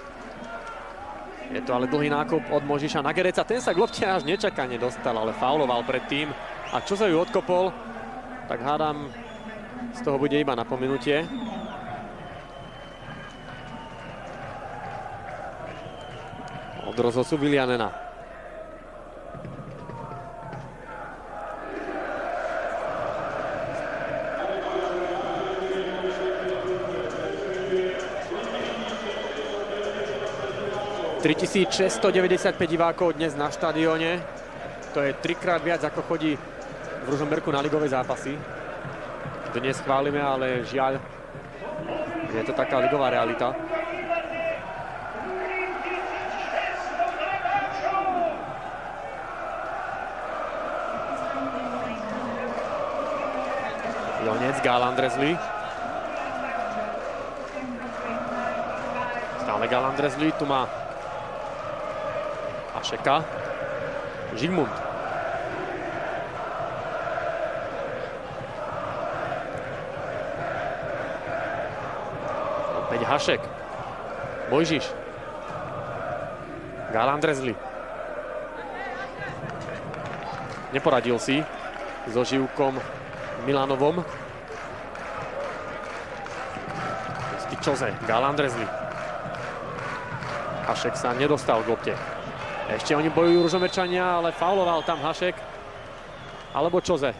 A: Je to ale dlhý nákup od Možiša na Gereca. Ten sa k lopte až nečakane dostal, ale fauloval predtým. A čo sa ju odkopol, tak hádam, z toho bude iba napomenutie. Od rozhodcu Vilianena. ...3695 divákov dnes na štadióne. To je 3-krát viac, ako chodí v Ružomberku na ligové zápasy. Dnes chválime, ale žiaľ, je to taká ligová realita. Jonec, Gál Andrezli. Stále Gál Andrezli, tu má Hašeka. Žigmund. Opäť Hašek. Mojžiš. Gál Andrezli. Neporadil si so Živkom Milanovom. Čoze, Gál Andrezli. Hašek sa nedostal k lopte. Ešte oni bojujú Ružomberčania, ale fauloval tam Hašek. Alebo Čoze.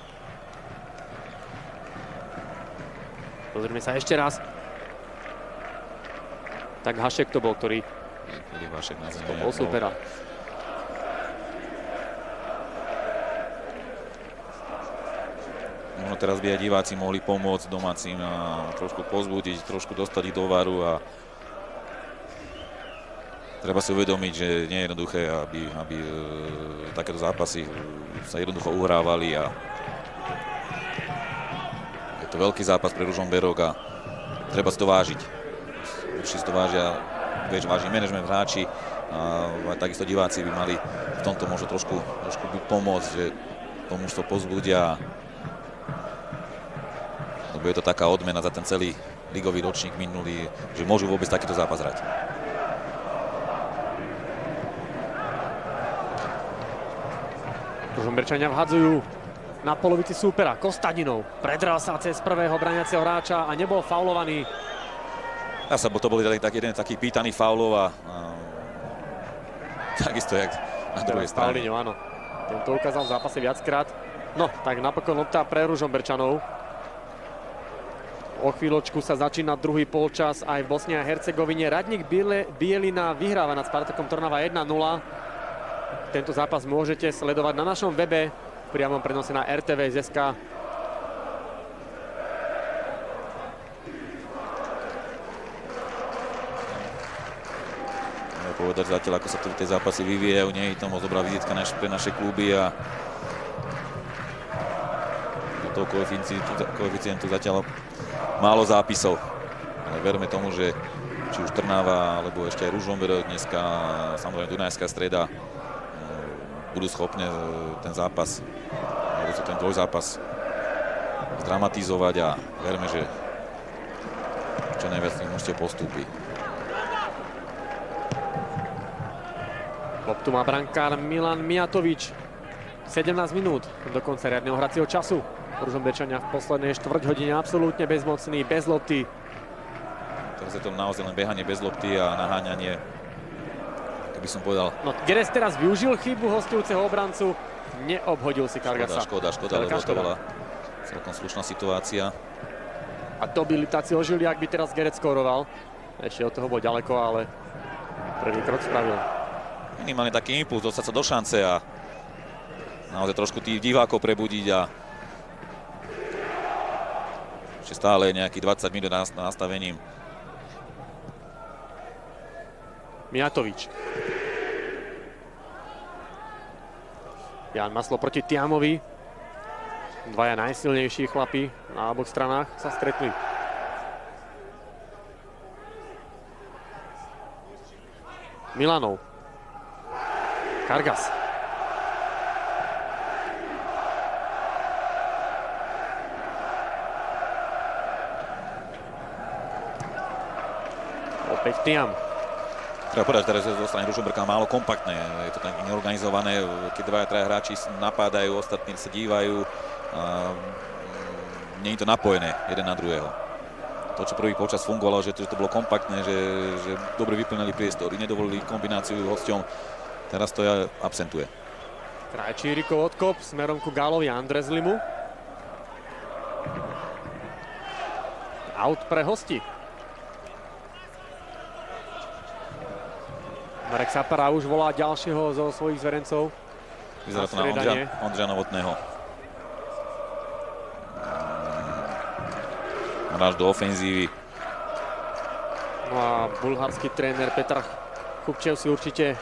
A: Pozrime sa ešte raz. Tak Hašek to bol, ktorý bol supera.
B: Možno teraz by aj diváci mohli pomôcť domácim a trošku pozbudiť, trošku dostať ich do varu a treba si uvedomiť, že nie je jednoduché, aby takéto zápasy sa jednoducho uhrávali a je to veľký zápas pre Ružomberok a treba si to vážiť. Určite si to vážia, váži manažment, hráči a takisto diváci by mali v tomto možno trošku pomôcť, že to mužstvo pozbudia. Lebo je to taká odmena za ten celý ligový ročník minulý, že môžu vôbec takýto zápas hrať.
A: Ružomberčania vhadzujú na polovici súpera. Kostaninov predral sa cez prvého braniaceho hráča a nebol faulovaný.
B: To bol jeden taký pýtaný faulov a takisto jak na druhej strane.
A: Paulinho, áno. Tento ukázal v zápase viackrát. No, tak napokon lopta pre Ružomberčanov. O chvíľočku sa začína druhý polčas aj v Bosne a Hercegovine. Radník Bielina vyhráva nad Spartakom Trnava 1-0. Tento zápas môžete sledovať na našom webe v priamom prenose na RTV.sk.
B: Povedať zatiaľ, ako sa tie zápasy vyvíjajú, nie je to moc dobrá vizitka pre naše kluby a do toho koeficientu zatiaľ málo zápisov. Ale verme tomu, že či už Trnava, alebo ešte aj Ružomberok dneska, samozrejme Dunajská Streda, budú schopné ten zápas, alebo ten dvojzápas zdramatizovať a verme, že čo najviac tým môžete postúpiť.
A: Loptu má brankár Milan Mijatovič. 17 minút do konca riadneho hracieho času. Ružomberčania v poslednej štvrť hodine absolútne bezmocný, bez lopty.
B: Teraz je to naozaj len behanie bez lopty a naháňanie, keby som povedal.
A: No, Geres teraz využil chybu hostujúceho obrancu, neobhodil si Kargasa.
B: Škoda, lebo to bola celkom slušná situácia.
A: A to by Liptáci ožili, ak by teraz Gerec skóroval. Ešte od toho bol ďaleko, ale prvý krok spravil.
B: Minimálne taký impuls, dostať sa do šance a naozaj trošku tých divákov prebudiť a ešte stále nejakých 20 minút nastavením.
A: Mijatovič. Jan Maslo proti Tiamovi. Dvaja najsilnejší chlapi na oboch stranách sa stretli. Milanov. Kargas. Opäť Tiam.
B: Treba povedať, teraz zo strany Ružomberka málo kompaktné. Je to tak neorganizované, keď dvaja, traja hráči napádajú, ostatní sa dívajú. Nie je to napojené jeden na druhého. To, čo prvý počas fungovalo, že to bolo kompaktné, že dobre vyplnili priestory, nedovolili kombináciu hosťom. Teraz to absentuje.
A: Krajčírikov odkop smerom ku Gálovi Andrezlimu. Out pre hosti. Marek Sapara už volá ďalšieho zo svojich zverencov.
B: Vyzerá to na Ondřeja Novotného. Hráč do ofenzívy.
A: No a bulharský tréner Petr Chupčev si určite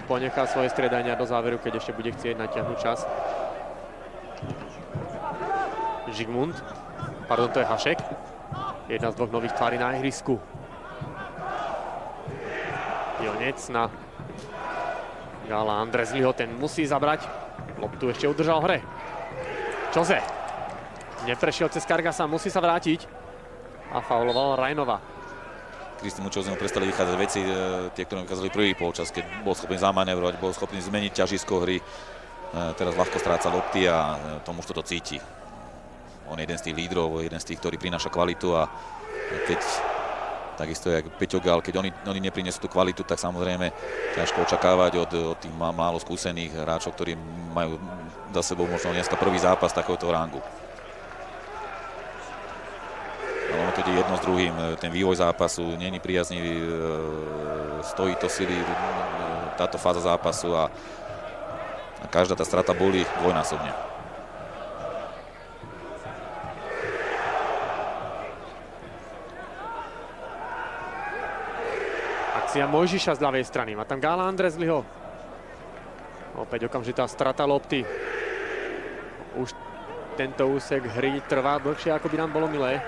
A: ponechá svoje striedania do záveru, keď ešte bude chcieť natiahnuť čas. Žigmund. Pardon, to je Hašek. Jedna z dvoch nových tvári na ihrisku. Jonec na Gála Andrezliho, ten musí zabrať. Loptu ešte udržal v hre. Jose. Neprešiel cez Kargasa, musí sa vrátiť. A fauloval Rajnova.
B: Kristimu Čozemu prestali vychádzať veci, tie, ktoré vykázali prvý polčas, keď bol schopný zamanevrovať, bol schopný zmeniť ťažisko hry. Teraz ľahko stráca lopty a tomu už toto cíti. On je jeden z tých lídrov, jeden z tých, ktorý prináša kvalitu a keď takisto jak Peťo Gál, keď oni neprinesú tú kvalitu, tak samozrejme ťažko očakávať od tých málo skúsených hráčov, ktorí majú za sebou možno dneska prvý zápas takéhoto rangu. Ale ono to ide jedno s druhým, ten vývoj zápasu nie je priaznivý, stojí to sily táto fáza zápasu a každá tá strata bolí dvojnásobne.
A: Akcia Mojžiša z ľavej strany, má tam Gála Andrezliho. Opäť okamžitá strata lopty. Už tento úsek hry trvá dlhšie, ako by nám bolo milé.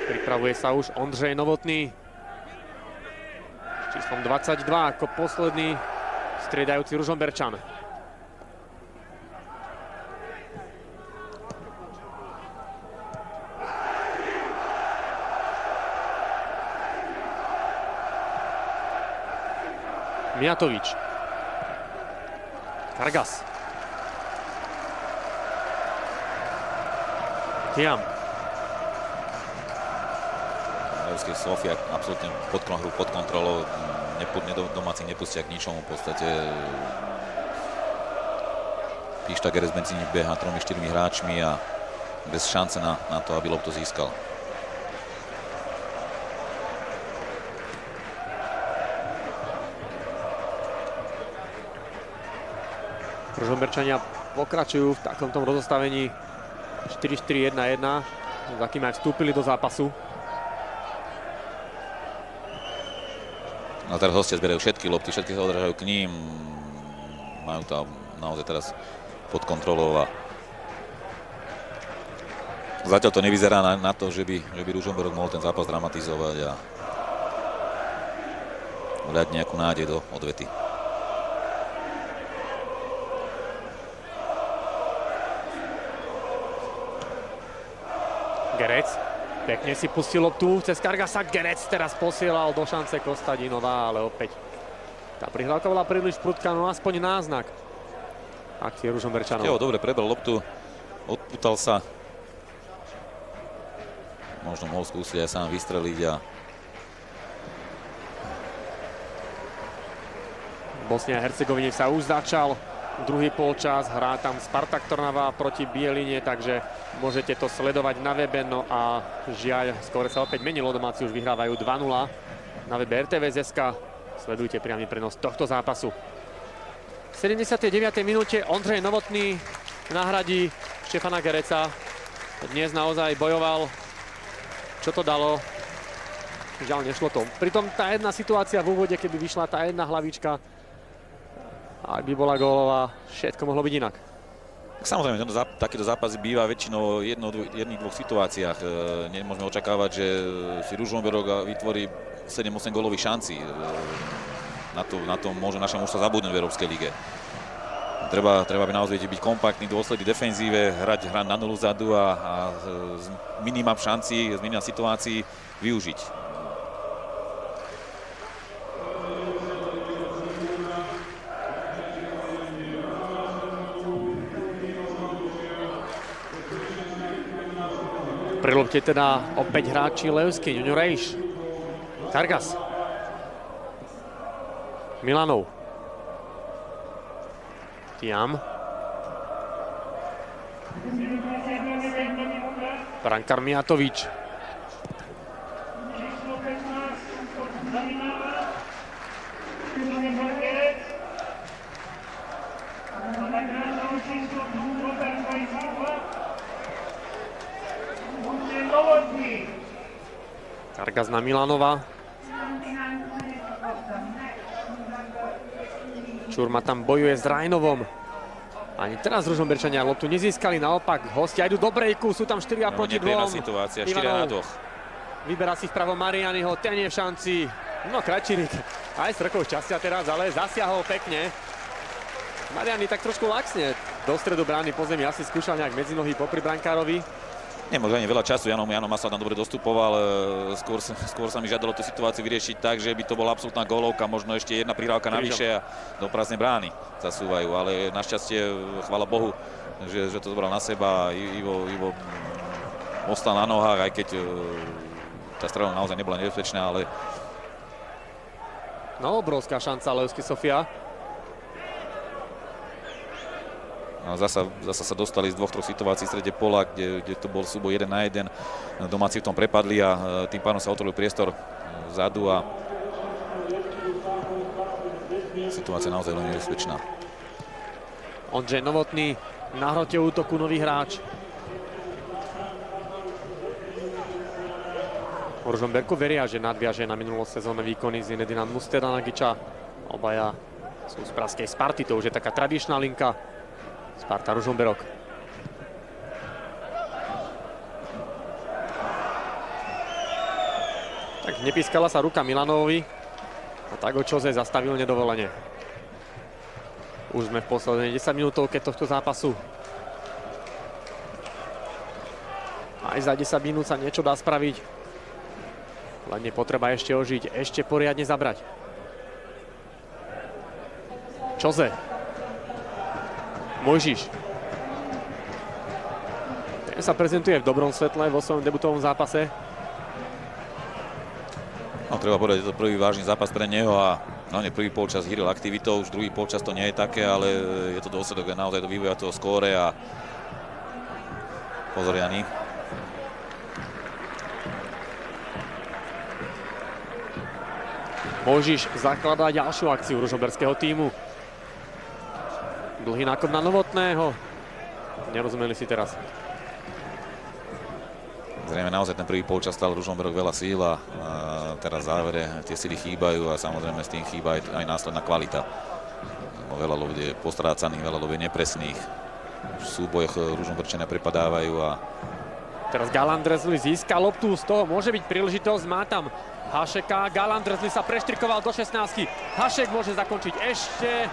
A: Pripravuje sa už Ondřej Novotný. S číslom 22 ako posledný striedajúci Ružomberčan. Mijatovič. Kargas. Tiam.
B: Sofia absolútne pod kontrolou, domáci nepustia k ničomu, v podstate Pišta Geres medzi nimi beha 3-4 hráčmi a bez šance na to, aby loptu získal.
A: Ružomberčania pokračujú v takomto rozostavení 4-4-1-1, za kým aj vstúpili do zápasu.
B: No teraz hostia zbierajú všetky lopty, všetky sa odrážajú k ním. Majú to naozaj teraz pod kontrolou a Zatiaľ to nevyzerá na to, že by Ružomberok mohol ten zápas dramatizovať a hľadať nejakú nádej do odvety.
A: Gerec pekne si pustil loptu cez Kargasa. Gerec teraz posielal do šance Kostadinová, ale opäť tá prihrávka bola príliš prudká, no aspoň náznak akcie Ružomberčanov.
B: Dobre prebral loptu, odputal sa. Možno mohol skúsiť aj sám vystreliť a
A: Bosne a Hercegovine sa už začal druhý polčas, hrá tam Spartak Trnava proti Bieline, takže môžete to sledovať na webe, no a žiaľ, skôr sa opäť menilo, domáci už vyhrávajú 2-0 na webe RTVS.sk. Sledujte priamy prenos tohto zápasu. V 79. minúte Ondřej Novotný nahradí Štefana Gereca. Dnes naozaj bojoval, čo to dalo. Žiaľ, nešlo to. Pritom tá jedna situácia v úvode, keby vyšla tá jedna hlavička, ak by bola gólová, všetko mohlo byť inak.
B: Samozrejme, takýto zápas býva väčšinou v jedných, dvoch situáciách. Nemôžeme očakávať, že si Ružomberok vytvorí 7-8 gólových šancí. Na to môže naša mužstva zabudnúť v Európskej lige. Treba by naozaj byť kompaktný, dôsledný defenzíve, hrať na nulu zadu a z minima šancí, z minima situácií využiť.
A: Pri lopte teda opäť hráči Levsky, Junior Rejš, Kargas, Milanov, Tiam, brankár Mijatovič, Kargas na Milanova. Čurma tam bojuje s Rajnovom. Ani teraz Ružomberčania loptu nezískali, naopak hostia idú do breaku, sú tam 4 proti 2.
B: Situácia, 4-2.
A: Vyberá si vpravo Marianiho, ten je v šanci. No Krajčírik aj s trochou šťastia teraz, ale zasiahol pekne. Mariani tak trošku laxne do stredu brány po zemi, asi skúšal nejak medzi nohy popri brankárovi.
B: Nemôže ani veľa času, Jano Masal tam dobre dostupoval, skôr sa mi žiadalo tú situáciu vyriešiť tak, že by to bola absolútna gólovka, možno ešte jedna prihrávka navyše a do prázdnej brány zasúvajú, ale našťastie, chvála Bohu, že to zobral na seba, Ivo ostal na nohách, aj keď tá strela naozaj nebola nebezpečná, ale...
A: No, obrovská šanca Levsky Sofia.
B: Zasa sa dostali z 2-3 situácií v strede pola, kde to bol súboj 1 na 1. Domáci v tom prepadli a tým pádom sa otvoril priestor vzadu a situácia naozaj veľmi nebezpečná.
A: Ondřej Novotný na hrote útoku, nový hráč. V Ružomberku veria, že nadviaže na minulosezónne výkony Zinedina Mustera-Nagiča. Obaja sú z pražskej Sparty, to už je taká tradičná linka. Sparta Ružomberok. Tak nepískala sa ruka Milanovovi a tak ho Čoze zastavil nedovolenie. Už sme v poslednej 10 minútovke tohto zápasu. Aj za 10 minút sa niečo dá spraviť. Len je potreba ešte ožiť, ešte poriadne zabrať. Čoze. Mojžiš. Ten sa prezentuje v dobrom svetle vo svojom debutovom zápase.
B: No, treba povedať, je to prvý vážny zápas pre neho a hlavne prvý polčas hýril aktivitou, už druhý polčas to nie je také, ale je to dôsledok naozaj do vývoja toho skóre a pozor Jani.
A: Mojžiš zakladá ďalšiu akciu ružomberského tímu. Dlhý nákop na Novotného. Nerozumeli si teraz.
B: Zrejme naozaj ten prvý polčas stal Ružomberok veľa síl a teraz v závere tie síly chýbajú a samozrejme s tým chýba aj následná kvalita. Veľa lov je postrácaných, veľa lov je nepresných. V súbojoch Ružomberčania prepadávajú a
A: Teraz Galant Drezli získa loptu, z toho môže byť príležitosť, má tam Hašeka, Galant Drezli sa preštrikoval do 16. Hašek môže zakončiť ešte,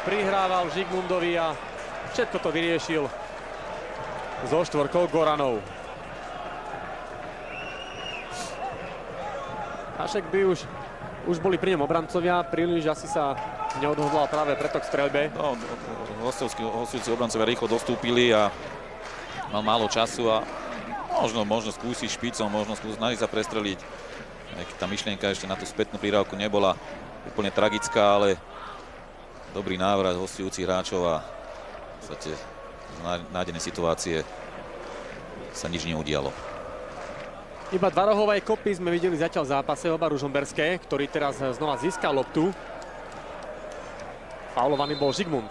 A: prihrával Žigmundovi a všetko to vyriešil so štvorkou Goranov. Hašek by už boli pri ňom obrancovia, príliš asi sa neodhodlal práve preto k streľbe.
B: No, hostujúci obrancovia rýchlo dostúpili a mal málo času a možno skúsiť špicom, možno snažiť sa prestreliť. Tá myšlienka ešte na tú spätnú prihrávku nebola úplne tragická, ale dobrý návrat hostujúcich hráčov a v podstate z nájdenej situácie sa nič neudialo.
A: Iba dva rohové kopy sme videli zatiaľ v zápase, oba ružomberské, ktorý teraz znova získal loptu. Faulovaný bol Žigmund.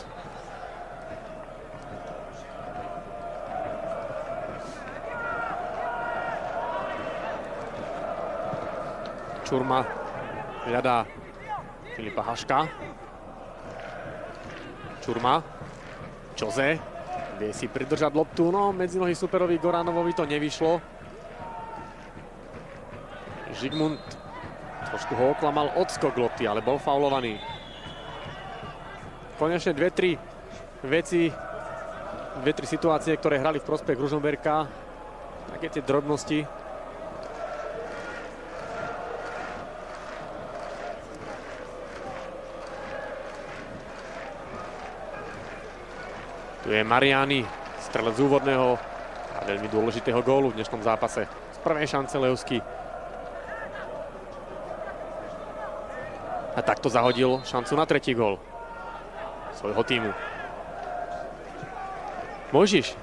A: Čurma hľadá Filipa Haška. Čurma. Čoze. Vie si pridržať loptu, no medzi nohy superovi Goranovovi to nevyšlo. Žigmund trošku ho oklamal odskok lopty, ale bol faulovaný. Konečne dve, tri situácie, ktoré hrali v prospech Ružomberka. Také tie drobnosti. Tu je Mariani, strelec z úvodného a veľmi dôležitého gólu v dnešnom zápase. Z prvej šance Levsky. A takto zahodil šancu na tretí gól svojho týmu. Mojžiš.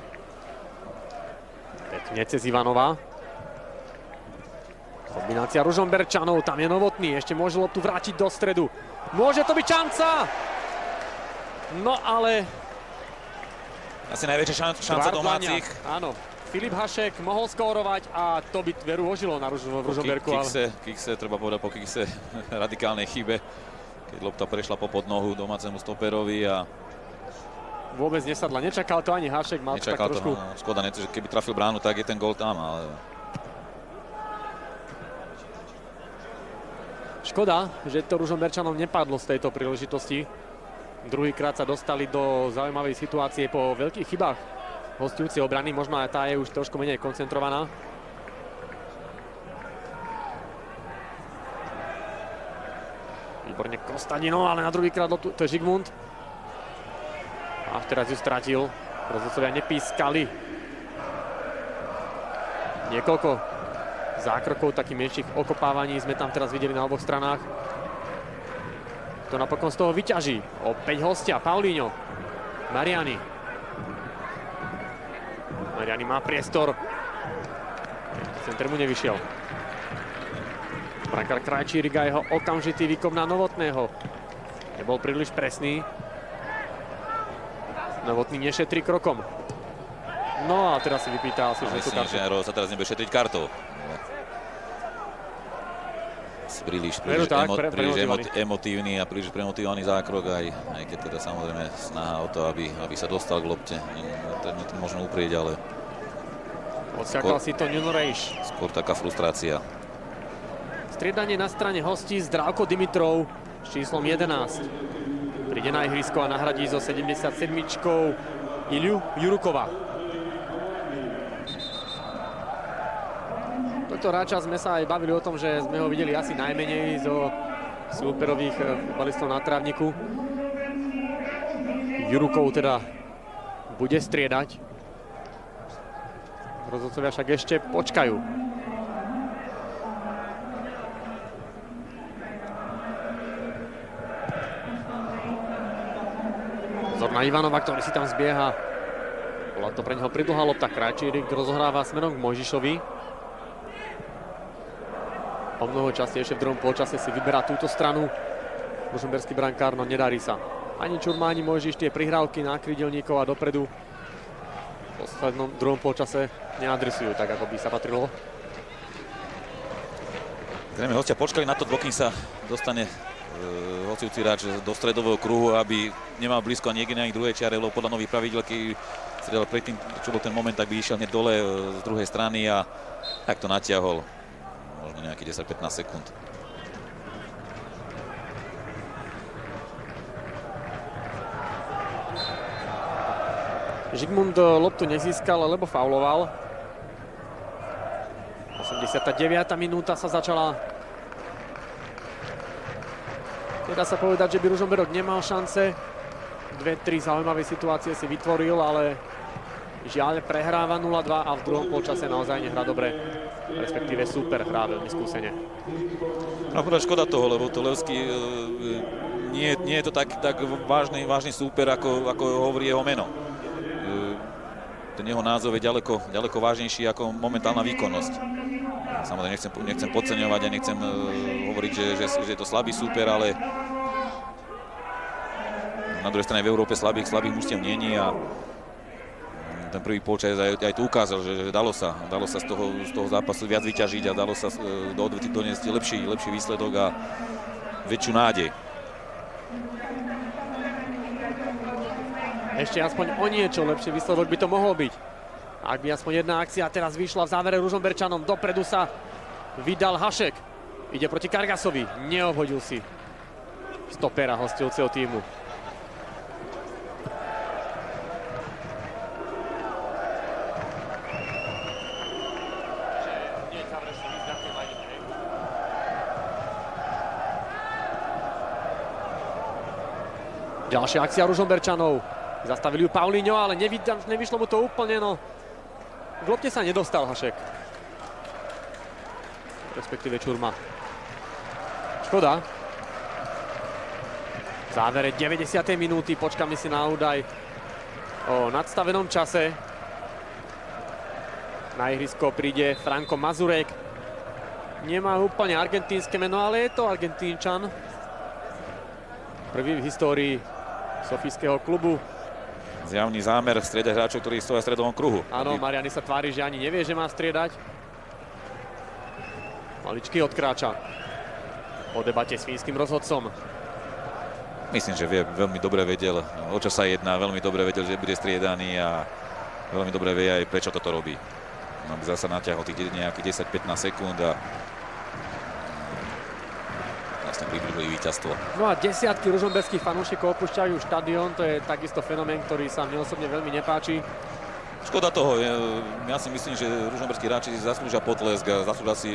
A: Pekne cez Ivanova. Kombinácia Ružomberčanov, tam je Novotný, ešte môže loptu vrátiť do stredu. Môže to byť šanca! No ale...
B: Asi najväčšia šanca domácich.
A: Áno, Filip Hašek mohol skórovať a to by veru ožilo na Ružomberku.
B: Kikse, treba povedať po Kikse, radikálnej chybe, keď lopta prešla popod nohu domácemu stoperovi a...
A: Vôbec nesadla, nečakal to ani Hašek, mal tak trošku...
B: No, škoda, že keby trafil bránu, tak je ten gól tam, ale...
A: Škoda, že to Ružomberčanom nepadlo z tejto príležitosti. Druhýkrát sa dostali do zaujímavej situácie po veľkých chybách hostujúcej obrany, možno aj tá je už trošku menej koncentrovaná. Výborne Kostadino, ale na druhýkrát to je Žigmund. A teraz ju stratil. Rozhodcovia nepískali. Niekoľko zákrokov, takých menších okopávaní sme tam teraz videli na oboch stranách. To napokon z toho vyťaží. Opäť hostia, Paulinho. Mariani. Mariani má priestor. Center mu nevyšiel. Brankár Krajčírik a jeho okamžitý výkon na Novotného. Nebol príliš presný. Novotný nešetrí krokom. No a teraz si vypýtal si, že tú kartu.
B: Myslím, že Roho sa teraz nebude šetriť kartou. Príliš emotívny a príliš premotivovaný zákrok, aj keď teda samozrejme snaha o to, aby sa dostal k lopte. To možno uprieť, ale
A: odskakal si to Nunrejš.
B: Skôr taká frustrácia.
A: Striedanie na strane hostí Zdravko Dimitrov s číslom 11. Príde na ihrisko a nahradí so 77-čkou Iliu Jurukova. Tohto hráča sme sa aj bavili o tom, že sme ho videli asi najmenej zo súperových futbalistov na trávniku. Jurukov teda bude striedať. Rozhodcovia však ešte počkajú. Pozor na Ivanova, ktorý si tam zbieha. Bola to pre neho pridlhá lopta. Krajčírik rozohráva smerom k Mojžišovi. O mnoho častejšie v druhom polčase si vyberá túto stranu. Ružomberský brankár, no nedarí sa. Ani Čurma, ani Mojžiš tie prihrávky na krídelníkov a dopredu v poslednom druhom polčase neadresujú tak, ako by sa patrilo.
B: Zrejme hostia počkali na to, dokým sa dostane hostujúci hráč do stredového kruhu, aby nemal blízko ani jednej, ani druhej čiare, lebo podľa nových pravidiel, keď strieľal predtým, čo bol ten moment, tak by išiel hneď dole z druhej strany a tak to natiahol možno nejakých 10-15 sekúnd.
A: Žigmund loptu nezískal, lebo fauloval. 89. minúta sa začala. Nedá sa povedať, že by Ružomberok nemal šance. 2-3 zaujímavé situácie si vytvoril, ale žiaľ prehráva 0-2 a v druhom polčase naozaj nehrá dobre. Respektíve super hrá veľmi skúsene.
B: Akurát škoda toho, lebo to Levský nie je to tak vážny súper, ako hovorí jeho meno. Ten jeho názov je ďaleko vážnejší ako momentálna výkonnosť. Samozrejme, nechcem podceňovať a nechcem hovoriť, že je to slabý súper, ale na druhej strane v Európe slabých mužstiev není a ten prvý polčas aj tu ukázal, že dalo sa z toho zápasu viac vyťažiť a dalo sa do odvetí doniesť lepší výsledok a väčšiu nádej.
A: Ešte aspoň o niečo lepší výsledok by to mohol byť. Ak by aspoň jedna akcia teraz vyšla v závere Ružomberčanom, dopredu sa vydal Hašek. Ide proti Kargasovi, neobhodil si stopera hosťujúceho týmu. Ďalšia akcia Ružomberčanov. Zastavili ju Paulinho, ale nevyšlo mu to úplne, no. V lopte sa nedostal Hašek. Respektíve Čurma. Škoda. V závere 90. minúty počkáme si na údaj o nadstavenom čase. Na ihrisko príde Franko Mazurek. Nemá úplne argentínske meno, ale je to Argentínčan. Prvý v histórii sofijského klubu.
B: Zjavný zámer striedať hráčov, ktorí stoja v stredovom kruhu.
A: Áno, Mariani sa tvári, že ani nevie, že má striedať. Maličky odkráča po debate s fínskym rozhodcom.
B: Myslím, že veľmi dobre vedel, o čo sa jedná, veľmi dobre vedel, že bude striedaný a veľmi dobre vie aj, prečo toto robí. Aby zasa natiahol tých nejakých 10-15 sekúnd a vlastne priblížili víťazstvo.
A: No a desiatky ružomberských fanúšikov opúšťajú štadión, to je takisto fenomén, ktorý sa mne osobne veľmi nepáči.
B: Škoda toho, ja si myslím, že ružomberskí hráči si zaslúžia potlesk a zaslúžia si,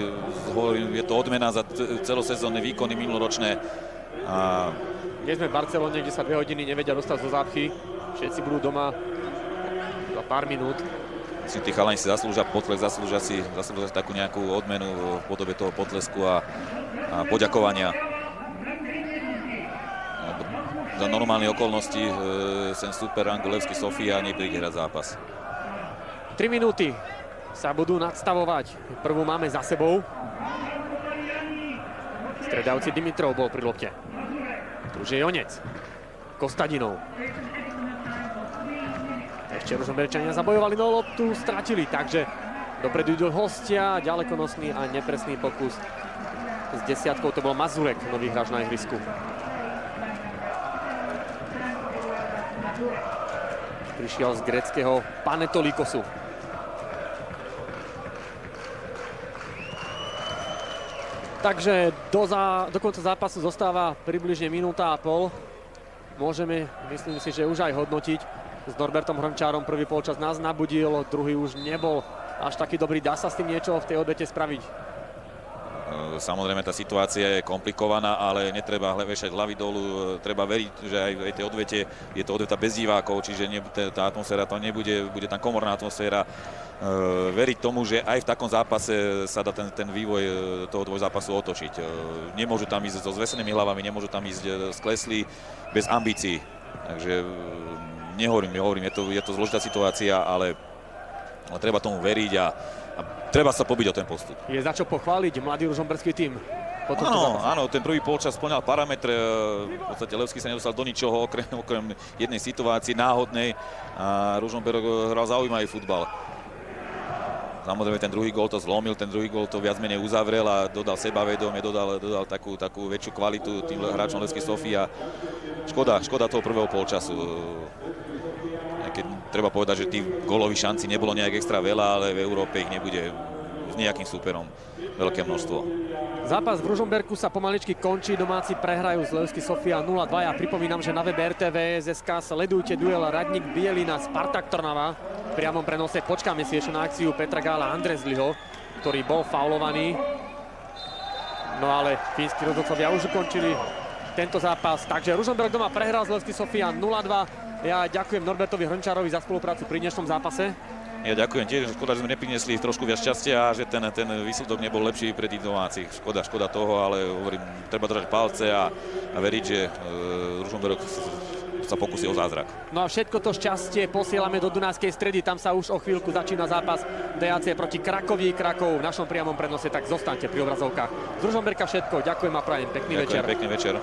B: hovorím, je to odmena za celosezónne výkony minuloročné. A
A: keď sme v Barcelone, kde sa 2 hodiny nevedia dostať zo zápchy, všetci budú doma za pár minút.
B: Myslím, tí chalani si zaslúžia potlesk, zaslúžia si takú nejakú odmenu v podobe toho potlesku a poďakovania. Za normálne okolnosti sem super Rango Levský Sofia nepríde hrať zápas.
A: 3 minúty sa budú nadstavovať. Prvú máme za sebou. Stredajúci Dimitrov bol pri lopte. Tu už je Jonec. Kostadinov. Ešte Ružomberčania zabojovali na loptu, stratili, takže dopredu idú hostia, ďalekonosný a nepresný pokus. S desiatkou to bol Mazurek, nový hráč na ihrisku. Prišiel z gréckeho Panetolikosu. Takže do konca zápasu zostáva približne minúta a pol. Môžeme, myslím si, že už aj hodnotiť. S Norbertom Hrnčárom prvý polčas nás nabudil, druhý už nebol až taký dobrý. Dá sa s tým niečo v tej odvete spraviť?
B: Samozrejme, tá situácia je komplikovaná, ale netreba vešať hlavy dolu. Treba veriť, že aj v tej odvete je to odveta bez divákov, čiže tá atmosféra to nebude, bude tam komorná atmosféra. Veriť tomu, že aj v takom zápase sa dá ten vývoj toho dvojzápasu otočiť. Nemôžu tam ísť so zvesenými hlavami, nemôžu tam ísť skleslí bez ambícií. Takže nehovorím, je to zložitá situácia, ale treba tomu veriť a treba sa pobiť o ten postup.
A: Je za čo pochváliť mladý ružomberský tím.
B: Áno, ten prvý polčas spĺňal parametre. V podstate Levský sa nedostal do ničoho, okrem jednej situácii náhodnej a Ružomberok hral zaujímavý futbal. Samozrejme, ten druhý gól to zlomil, ten druhý gól to viac menej uzavrel a dodal sebavedomie, dodal takú väčšiu kvalitu tým hráčom Levský Sofia. Škoda toho prvého polčasu. Keď treba povedať, že tých gólových šancí nebolo nejak extra veľa, ale v Európe ich nebude s nejakým súperom veľké množstvo.
A: Zápas v Ružomberku sa pomaličky končí, domáci prehrajú z Levski Sofia 0-2. Ja pripomínam, že na webe RTVS.sk sledujte duel Radník Bielina Spartak Trnava. V priamom prenose počkáme si ešte na akciu Petra Gála Andrezliho, ktorý bol faulovaný. No ale fínsky rozhodcovia už ukončili tento zápas. Takže Ružomberok doma prehral z Levski Sofia 0-2. Ja ďakujem Norbertovi Hrnčárovi za spoluprácu pri dnešnom zápase.
B: Ja ďakujem tiež, škoda, že sme nepriniesli trošku viac šťastia a že ten výsledok nebol lepší pre tých domácich. Škoda toho, ale hovorím, treba držať palce a veriť, že Ružomberok sa pokusí o zázrak.
A: No a všetko to šťastie posielame do Dunajskej Stredy, tam sa už o chvíľku začína zápas DAC proti Krakovi. Krakov v našom priamom prenose, tak zostaňte pri obrazovkách. Z Ružomberka všetko, ďakujem a prajem pekný večer.
B: Pekný večer.